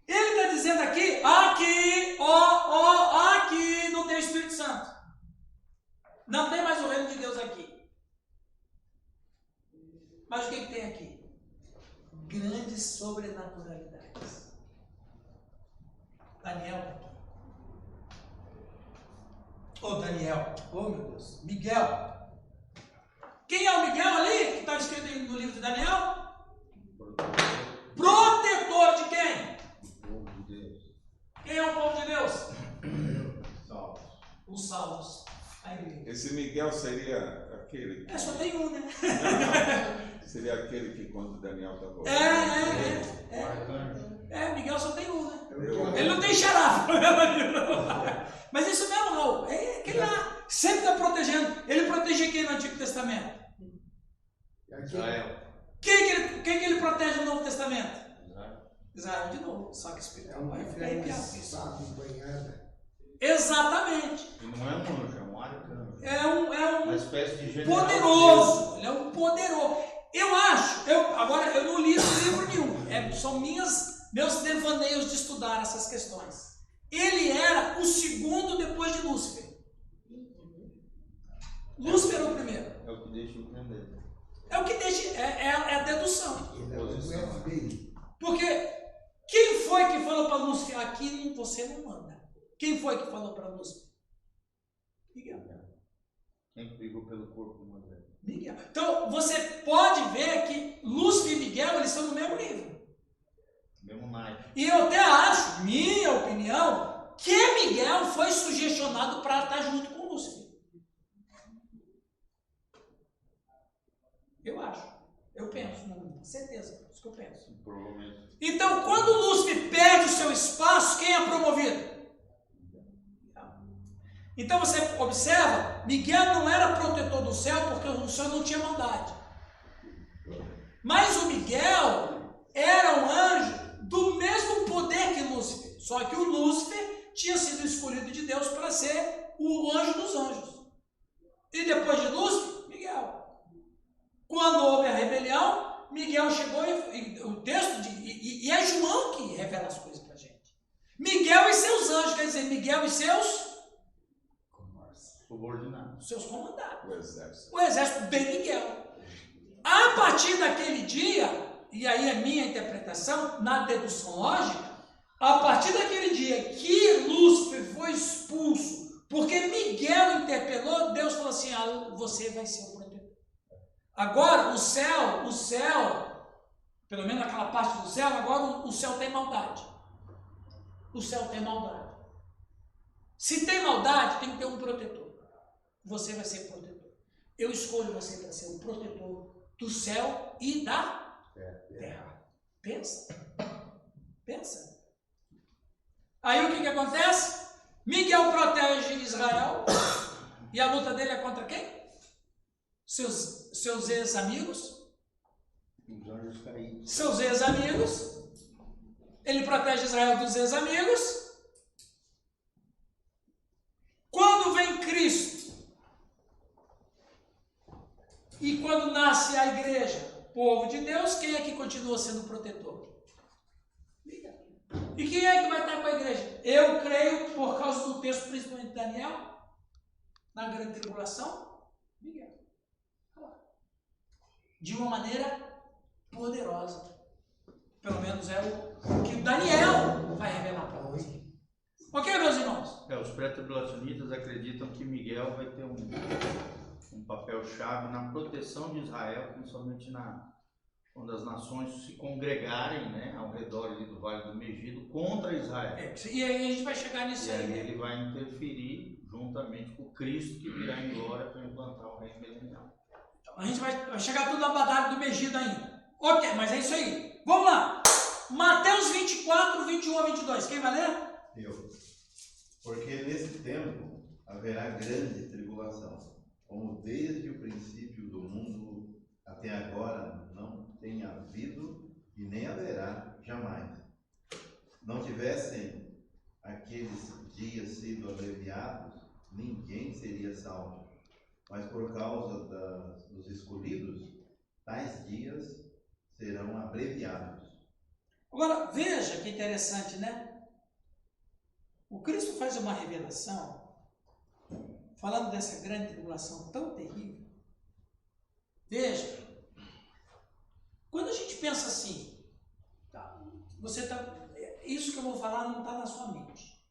Ele está dizendo aqui, aqui não tem o Espírito Santo. Não tem mais o reino de Deus aqui. Mas o que tem aqui? Grandes sobrenaturalidades. Daniel está aqui. Daniel, meu Deus, Miguel. Quem é o Miguel ali, que está escrito no livro de Daniel? Protetor de quem? O povo de Deus. Quem é o povo de Deus? Salvos. Os salvos. A igreja. Esse Miguel seria aquele que... Só tem um, né? Seria aquele que quando Daniel está voltando. Miguel só tem um, né? Eu- Ele não tem xará. Mas isso mesmo, Raul. É aquele lá. Sempre está protegendo. Ele protegia quem no Antigo Testamento? Israel. Quem que ele protege no Novo Testamento? Israel. Israel de novo. Só que espiritual. Vai ficar grande arrepiado com isso. sabe banhada. Exatamente. E não é um anjo, é um arcanjo. É um Uma espécie de general. poderoso. Ele é um poderoso. Eu acho. Agora, eu não li esse livro nenhum. São meus devaneios de estudar essas questões. Ele era o segundo depois de Lúcifer. Lúcifer era o primeiro. É o que deixa o entender. É o que deixa. É a dedução. Ele é do FBI. Porque quem foi que falou para Lúcifer? Aqui você não manda. Quem foi que falou para Lúcifer? Miguel. Quem brigou pelo corpo de Moisés. Miguel. Então você pode ver que Lúcifer e Miguel eles estão no mesmo nível. Mesmo naipe. E eu até acho, minha opinião, que Miguel foi sugestionado para estar junto com Lúcifer. Eu acho. Eu penso, não tenho certeza, é isso que eu penso. Provavelmente. Então, quando Lúcifer perde o seu espaço, quem é promovido? Então você observa, Miguel não era protetor do céu porque o céu não tinha maldade. Mas o Miguel era um anjo do mesmo poder que Lúcifer. Só que o Lúcifer tinha sido escolhido de Deus para ser o anjo dos anjos. E depois de Lúcifer, Miguel. Quando houve a rebelião, Miguel chegou e o texto, e é João que revela as coisas para a gente. Miguel e seus anjos, quer dizer, Miguel e seus subordinados, seus comandados. O exército. O exército de Miguel. A partir daquele dia, e aí é minha interpretação, na dedução lógica, a partir daquele dia que Lúcifer foi expulso, porque Miguel interpelou, Deus falou assim, você vai ser o protetor. Agora, o céu, pelo menos aquela parte do céu, agora o céu tem maldade. O céu tem maldade. Se tem maldade, tem que ter um protetor. Você vai ser protetor. Eu escolho você para ser o protetor do céu e da terra. Pensa. Aí o que acontece? Miguel protege Israel e a luta dele é contra quem? Seus ex-amigos. os anjos caídos. Seus ex-amigos. Ele protege Israel dos ex-amigos. Quando vem Cristo e quando nasce a igreja, povo de Deus, quem é que continua sendo protetor? Miguel. E quem é que vai estar com a igreja? Eu creio, por causa do texto, principalmente de Daniel, na grande tribulação, Miguel. De uma maneira poderosa. Pelo menos é o que Daniel vai revelar para nós. Ok, meus irmãos? Os pré-tribulacionistas acreditam que Miguel vai ter um papel-chave na proteção de Israel, principalmente quando as nações se congregarem, né, ao redor ali do Vale do Megido contra Israel. E aí a gente vai chegar nisso e aí. Aí ele vai interferir juntamente com Cristo, que virá em glória para implantar o reino milenial. Então, a gente vai chegar tudo na batalha do Megido ainda. Ok, mas é isso aí. Vamos lá. Mateus 24, 21 a 22. Quem vai ler? Eu. Porque nesse tempo haverá grande tribulação, como desde o princípio do mundo até agora não tem havido e nem haverá jamais. Não tivessem aqueles dias sido abreviados, ninguém seria salvo. Mas por causa dos escolhidos, tais dias serão abreviados. Agora, veja que interessante, né? O Cristo faz uma revelação, falando dessa grande tribulação tão terrível. Veja, quando a gente pensa assim, isso que eu vou falar não está na sua mente,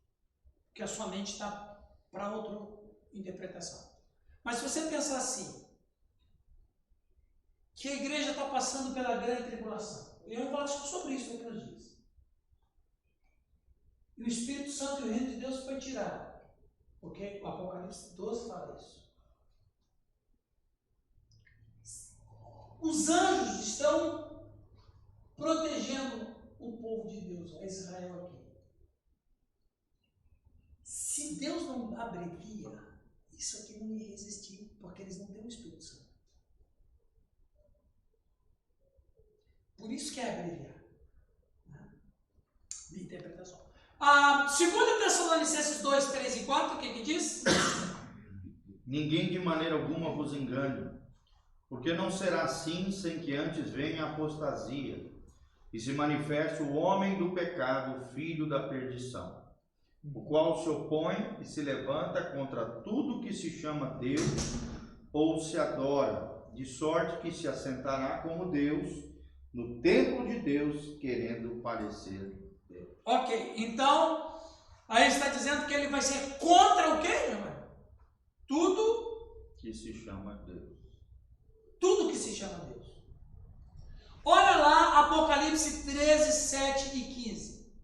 porque a sua mente está para outra interpretação. Mas se você pensar assim, que a igreja está passando pela grande tribulação, eu vou falar sobre isso daqui uns dias. E o Espírito Santo e o reino de Deus foi tirado. Porque o Apocalipse 12 fala isso. Os anjos estão protegendo o povo de Deus, a Israel aqui. Se Deus não abrevia, isso aqui não ia resistir, porque eles não têm o Espírito Santo. Por isso que é abreviar. De interpretação. 2 Tessalonicenses 2, 3 e 4, o que diz? Ninguém de maneira alguma vos engane, porque não será assim sem que antes venha a apostasia e se manifeste o homem do pecado, o filho da perdição, o qual se opõe e se levanta contra tudo que se chama Deus ou se adora, de sorte que se assentará como Deus no templo de Deus, querendo parecer. Ok, então, aí está dizendo que ele vai ser contra o quê, irmão? Tudo que se chama Deus. Tudo que se chama Deus. Olha lá, Apocalipse 13, 7 e 15.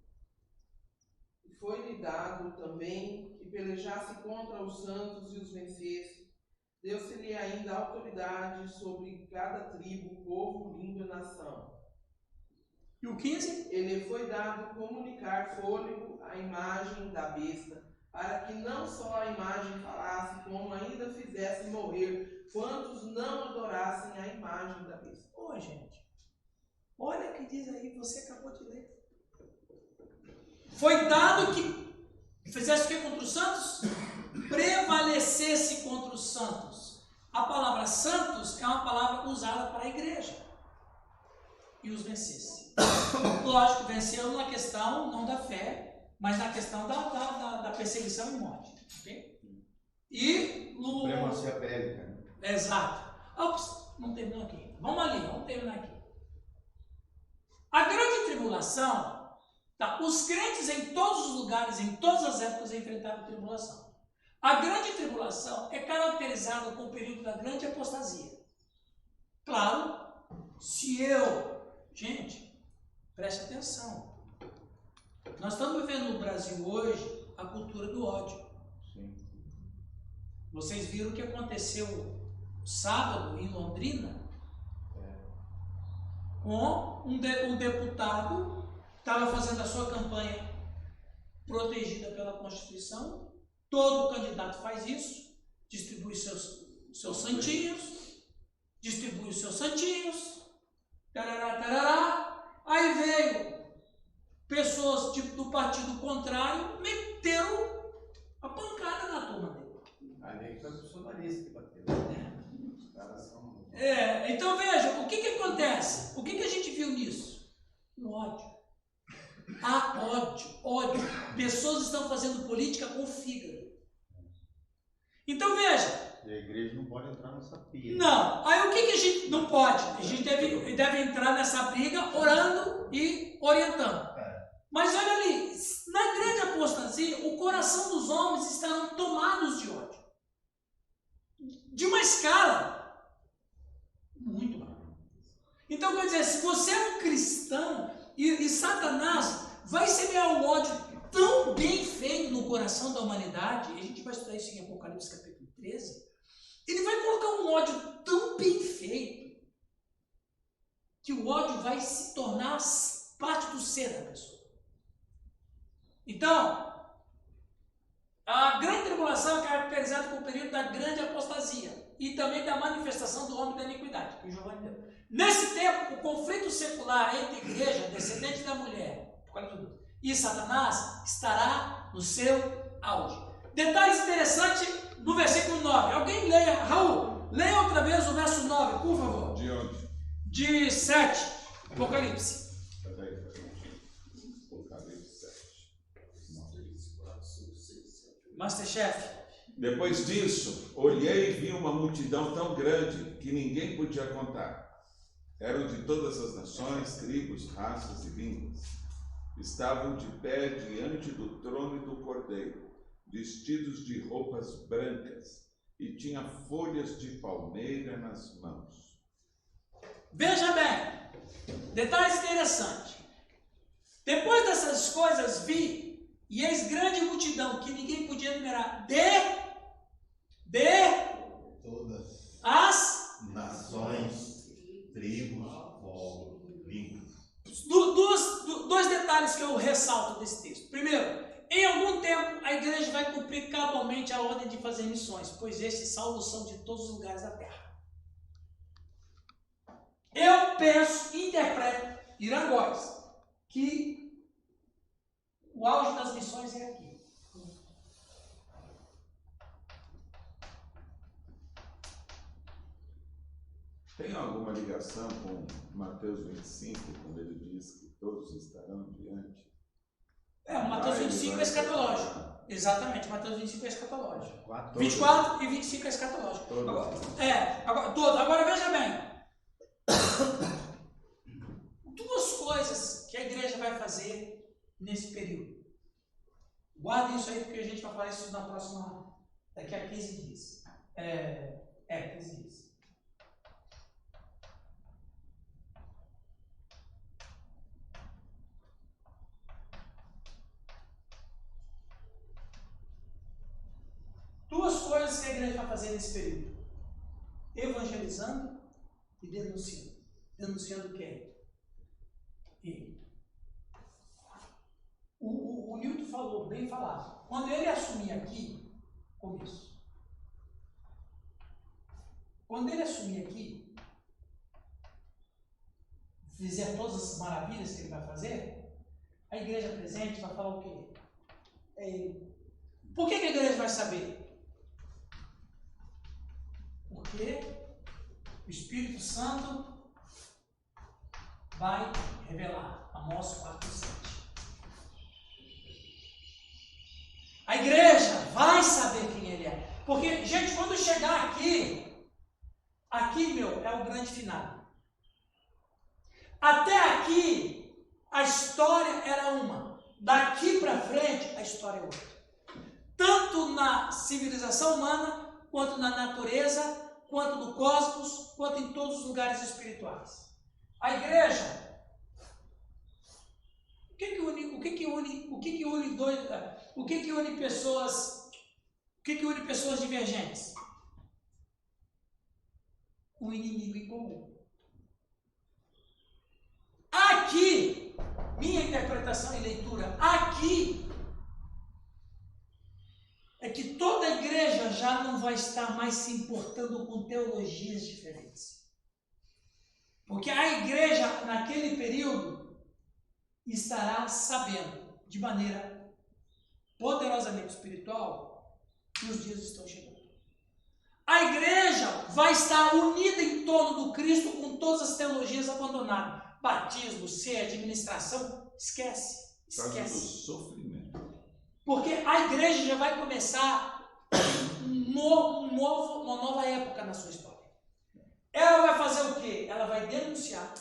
Foi-lhe dado também que pelejasse contra os santos e os vencesse. Deu-se-lhe ainda autoridade sobre cada tribo, povo, língua e nação. E o 15? Ele foi dado comunicar fôlego à imagem da besta, para que não só a imagem falasse, como ainda fizesse morrer quantos não adorassem a imagem da besta. Ô, gente, olha o que diz aí, você acabou de ler. Foi dado que fizesse o que contra os santos? Prevalecesse contra os santos. A palavra santos é uma palavra usada para a igreja. e os vencesse. Lógico, venceu na questão não da fé, mas na questão da perseguição e morte. Okay? E no... Supremacia bélica. Né? Exato. Ops, não terminou aqui. Vamos terminar aqui. A grande tribulação, tá? Os crentes em todos os lugares, em todas as épocas, enfrentaram tribulação. A grande tribulação é caracterizada com o período da grande apostasia. Claro, gente, preste atenção. Nós estamos vivendo no Brasil hoje a cultura do ódio. Sim. Vocês viram o que aconteceu sábado em Londrina? Com um deputado que estava fazendo a sua campanha protegida pela Constituição. Todo candidato faz isso, distribui seus santinhos, tarará, tarará. Aí veio pessoas do partido contrário, meteram a pancada na turma dele. Aí foi o bolsonarista que bateu. Os caras são... Então veja, o que acontece? O que a gente viu nisso? O ódio. Ódio. Pessoas estão fazendo política com o fígado. Então veja. E a igreja não pode entrar nessa pia. Não. Aí o que a gente não pode? A gente deve entrar nessa briga orando e orientando. Mas olha ali, na grande apostasia, o coração dos homens estarão tomados de ódio. De uma escala muito maior. Então quer dizer, se você é um cristão e Satanás vai semear um ódio tão bem feito no coração da humanidade, e a gente vai estudar isso em Apocalipse capítulo 13, ele vai colocar um ódio tão bem feito que o ódio vai se tornar parte do ser da pessoa. Então, a grande tribulação é caracterizada com o período da grande apostasia e também da manifestação do homem da iniquidade, que o Giovanni deu. Nesse tempo, o conflito secular entre a igreja, descendente da mulher, e Satanás estará no seu auge. Detalhes interessantes no versículo 9. Alguém leia, Raul, leia outra vez o verso 9, por favor. De onde? De 7, Apocalipse. Apocalipse 7. Masterchef. Depois disso, olhei e vi uma multidão tão grande que ninguém podia contar. Eram de todas as nações, tribos, raças e línguas. Estavam de pé diante do trono e do Cordeiro, vestidos de roupas brancas, e tinha folhas de palmeira nas mãos. Veja bem, detalhes interessantes. Depois dessas coisas vi, e eis grande multidão, que ninguém podia numerar, Todas as nações, tribos, povos, línguas. Dois detalhes que eu ressalto desse texto. Primeiro, em algum tempo a igreja vai cumprir cabalmente a ordem de fazer missões, pois estes salvos são de todos os lugares da terra. Eu penso, interpreto, Irangóis, que o auge das missões é aqui. Tem alguma ligação com Mateus 25, quando ele diz que todos estarão diante? Mateus 25 é escatológico. Exatamente, Mateus 25 é escatológico. 24 e 25 é escatológico. Agora veja bem. Duas coisas que a igreja vai fazer nesse período. Guardem isso aí, porque a gente vai falar isso na próxima, daqui a 15 dias. 15 dias. Duas coisas que a igreja vai fazer nesse período: evangelizando e denunciando. Denunciando quem? O Newton falou, bem falado. Quando ele assumir aqui, começo. Quando ele assumir aqui, fizer todas as maravilhas que ele vai fazer, a igreja presente vai falar o quê? É ele. Por que a igreja vai saber? Porque o Espírito Santo vai revelar. Amós 4:7. A igreja vai saber quem ele é. Porque, gente, quando chegar aqui, meu, é o grande final. Até aqui, a história era uma. Daqui para frente, a história é outra. Tanto na civilização humana, quanto na natureza, quanto no cosmos, quanto em todos os lugares espirituais. A igreja, o que une pessoas divergentes? O inimigo em comum. Aqui, minha interpretação e leitura, aqui, é que toda a igreja já não vai estar mais se importando com teologias diferentes. Porque a igreja, naquele período, estará sabendo, de maneira poderosamente espiritual, que os dias estão chegando. A igreja vai estar unida em torno do Cristo com todas as teologias abandonadas. Batismo, ceia, administração, esquece. Por causa do sofrimento. Porque a igreja já vai começar uma nova época na sua história. Ela vai fazer o quê? Ela vai denunciar.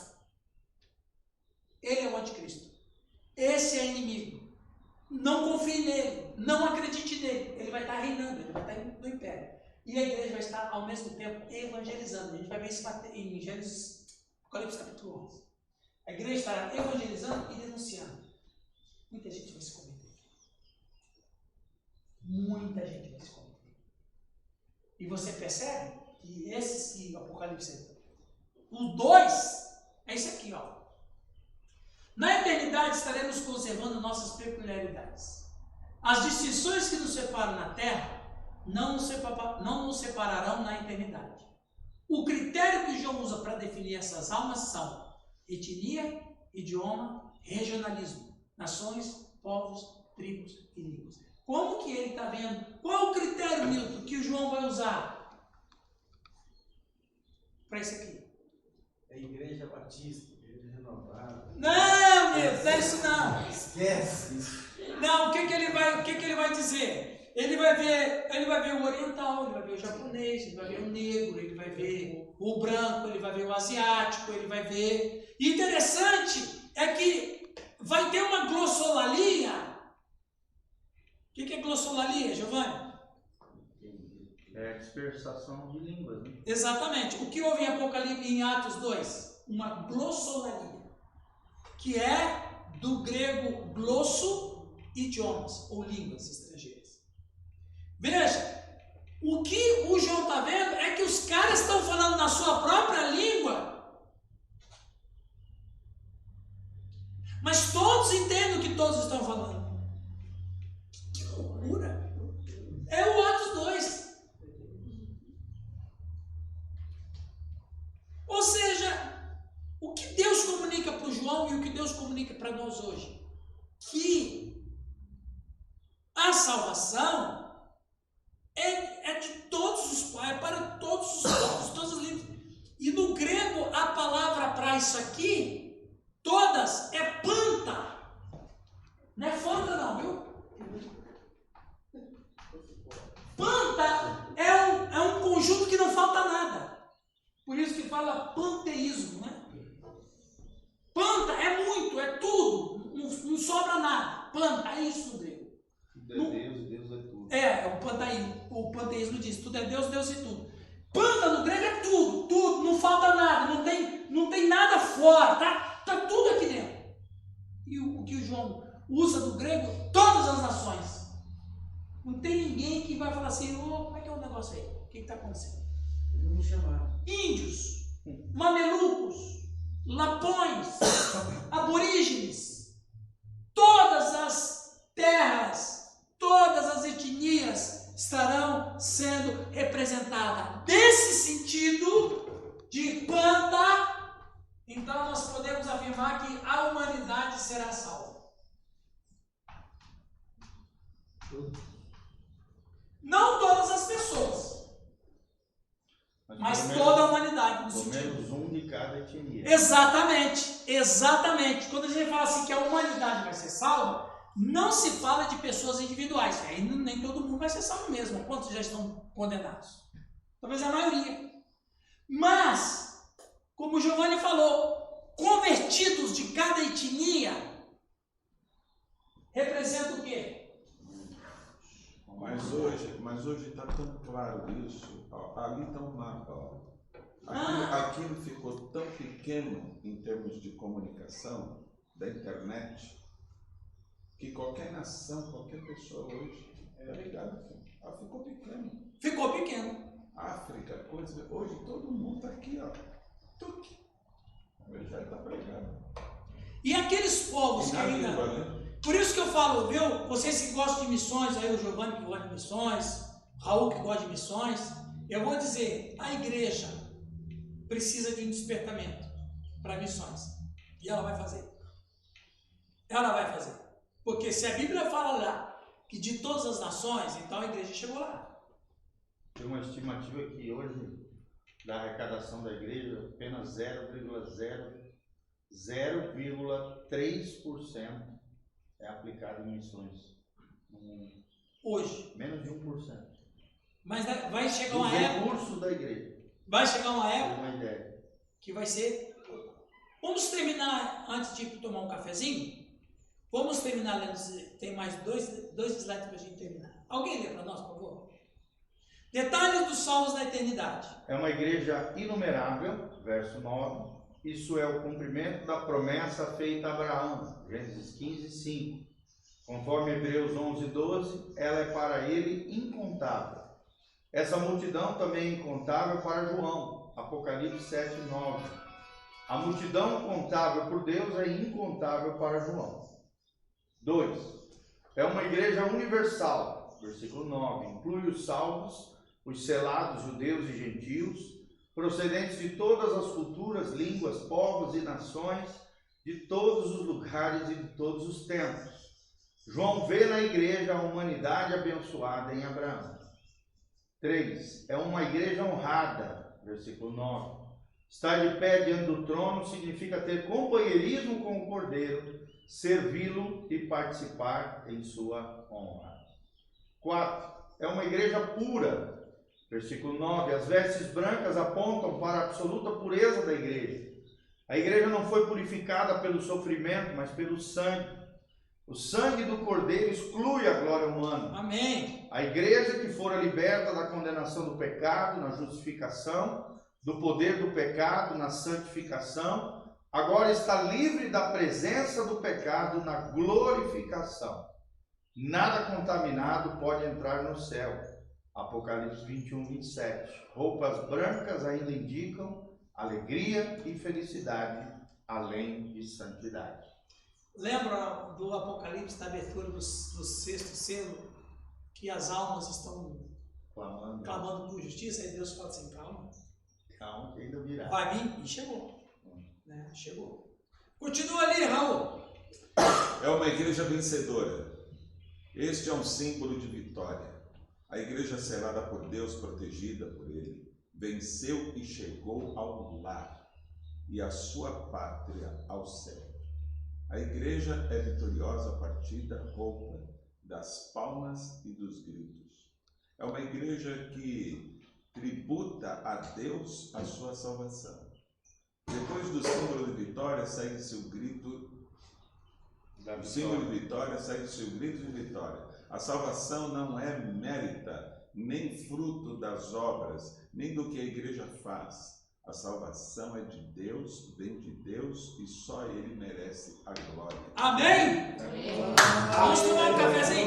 Ele é o anticristo. Esse é inimigo. Não confie nele. Não acredite nele. Ele vai estar reinando. Ele vai estar no império. E a igreja vai estar, ao mesmo tempo, evangelizando. A gente vai ver isso em Gênesis, Apocalipse capítulo 11. A igreja estará evangelizando e denunciando. Muita gente vai se converter. Muita gente vai se converter. E você percebe que esses que Apocalipse, o 2, é isso aqui, ó. Na eternidade estaremos conservando nossas peculiaridades. As distinções que nos separam na terra não nos separarão na eternidade. O critério que João usa para definir essas almas são etnia, idioma, regionalismo, nações, povos, tribos e línguas. Como que ele está vendo? Qual é o critério, Milton, que o João vai usar para isso aqui? É Igreja Batista, Igreja Renovada. Não, Milton, não é isso não. Esquece isso. Não, o que ele vai dizer? Ele vai ver o oriental, ele vai ver o japonês, ele vai ver o negro, ele vai ver o branco, ele vai ver o asiático, ele vai ver... E interessante é que vai ter uma glossolalia. O que é glossolalia, Giovanni? É dispersação de línguas, né? Exatamente. O que houve em Apocalipse, em Atos 2? Uma glossolalia, que é do grego glosso, idiomas ou línguas estrangeiras. Veja, o que o João está vendo é que os caras estão falando na sua própria língua, mas todos entendem o que todos estão falando. Que loucura! É o Atos 2. Ou seja, o que Deus comunica para o João e o que Deus comunica para nós hoje? Que a salvação é de todos os pais, para todos os povos, todas as línguas. E no grego, a palavra para isso aqui, todas, é panta. Não é fanta não, viu? Panta é um conjunto que não falta nada. Por isso que fala panteísmo, né? Panta é muito, é tudo. Não sobra nada. Panta, é isso no grego. Tudo é Deus, Deus é tudo. O panteísmo diz, tudo é Deus, Deus e tudo. Panta no grego é tudo, tudo, não falta nada, não tem nada fora, tá tudo aqui dentro. E o que o João usa do grego, todas as nações. Não tem ninguém que vai falar assim, como é que é o negócio aí? O que está acontecendo? Vamos me chamar. Índios, mamelucos, lapões, aborígenes, todas as terras, todas as etnias estarão sendo representadas. Desse sentido de panta, então nós podemos afirmar que a humanidade será salva. Não todas as pessoas, mas toda a humanidade. Pelo menos um de cada etnia. Exatamente. Exatamente. Quando a gente fala assim que a humanidade vai ser salva, não se fala de pessoas individuais. Aí nem todo mundo vai ser salvo mesmo. Quantos já estão condenados? Talvez a maioria. Mas, como o Giovanni falou, convertidos de cada etnia representa o quê? Mas hoje está tão claro isso. Ali está um mapa. Ó. Aquilo ficou tão pequeno em termos de comunicação da internet que qualquer nação, qualquer pessoa hoje é ligada. Ficou pequeno. Ficou pequeno. África, coisa. Hoje todo mundo está aqui, ó. Tuque. O evangelho está pregado. E aqueles povos que ainda. Língua, né? Por isso que eu falo, viu? Vocês que gostam de missões, aí o Giovanni que gosta de missões, o Raul que gosta de missões, eu vou dizer, a igreja precisa de um despertamento para missões. E ela vai fazer. Ela vai fazer. Porque se a Bíblia fala lá que de todas as nações, então a igreja chegou lá. Tem uma estimativa que hoje, da arrecadação da igreja, apenas 0,3% é aplicado em missões no mundo. Hoje. Menos de 1%. Mas vai chegar Os uma época. recursos da igreja. Vai chegar uma Tem época uma ideia. que vai ser. Vamos terminar antes de tomar um cafezinho? Vamos terminar lendo. Tem mais dois slides para a gente terminar. Alguém lê para nós, por favor? Detalhes dos salvos da eternidade. É uma igreja inumerável, verso 9. Isso é o cumprimento da promessa feita a Abraão, Gênesis 15, 5. Conforme Hebreus 11, 12, ela é para ele incontável. Essa multidão também é incontável para João, Apocalipse 7, 9. A multidão contável por Deus é incontável para João. 2. É uma igreja universal, versículo 9. Inclui os salvos, os selados, judeus e gentios, procedentes de todas as culturas, línguas, povos e nações, de todos os lugares e de todos os tempos. João vê na igreja a humanidade abençoada em Abraão. 3. É uma igreja honrada, versículo 9. Estar de pé diante do trono significa ter companheirismo com o Cordeiro, servi-lo e participar em sua honra. 4. É uma igreja pura. Versículo 9, as vestes brancas apontam para a absoluta pureza da igreja. A igreja não foi purificada pelo sofrimento, mas pelo sangue. O sangue do Cordeiro exclui a glória humana. Amém. A igreja que fora liberta da condenação do pecado, na justificação, do poder do pecado, na santificação, agora está livre da presença do pecado na glorificação. Nada contaminado pode entrar no céu. Apocalipse 21, 27. Roupas brancas ainda indicam alegria e felicidade, além de santidade. Lembra do Apocalipse, da abertura do sexto selo, que as almas estão clamando por justiça, aí Deus fala assim, calma. Calma, que ainda virá. Vai vir e chegou. Né? Chegou. Continua ali, Raul. É uma igreja vencedora. Este é um símbolo de vitória. A igreja selada por Deus, protegida por Ele, venceu e chegou ao lar e a sua pátria ao céu. A igreja é vitoriosa a partir da roupa, das palmas e dos gritos. É uma igreja que tributa a Deus a sua salvação. Depois do símbolo de vitória, segue-se o grito. O símbolo de vitória, segue-se o grito de vitória. A salvação não é mérita, nem fruto das obras, nem do que a igreja faz. A salvação é de Deus, vem de Deus e só Ele merece a glória. Amém? Vamos tomar um cafezinho?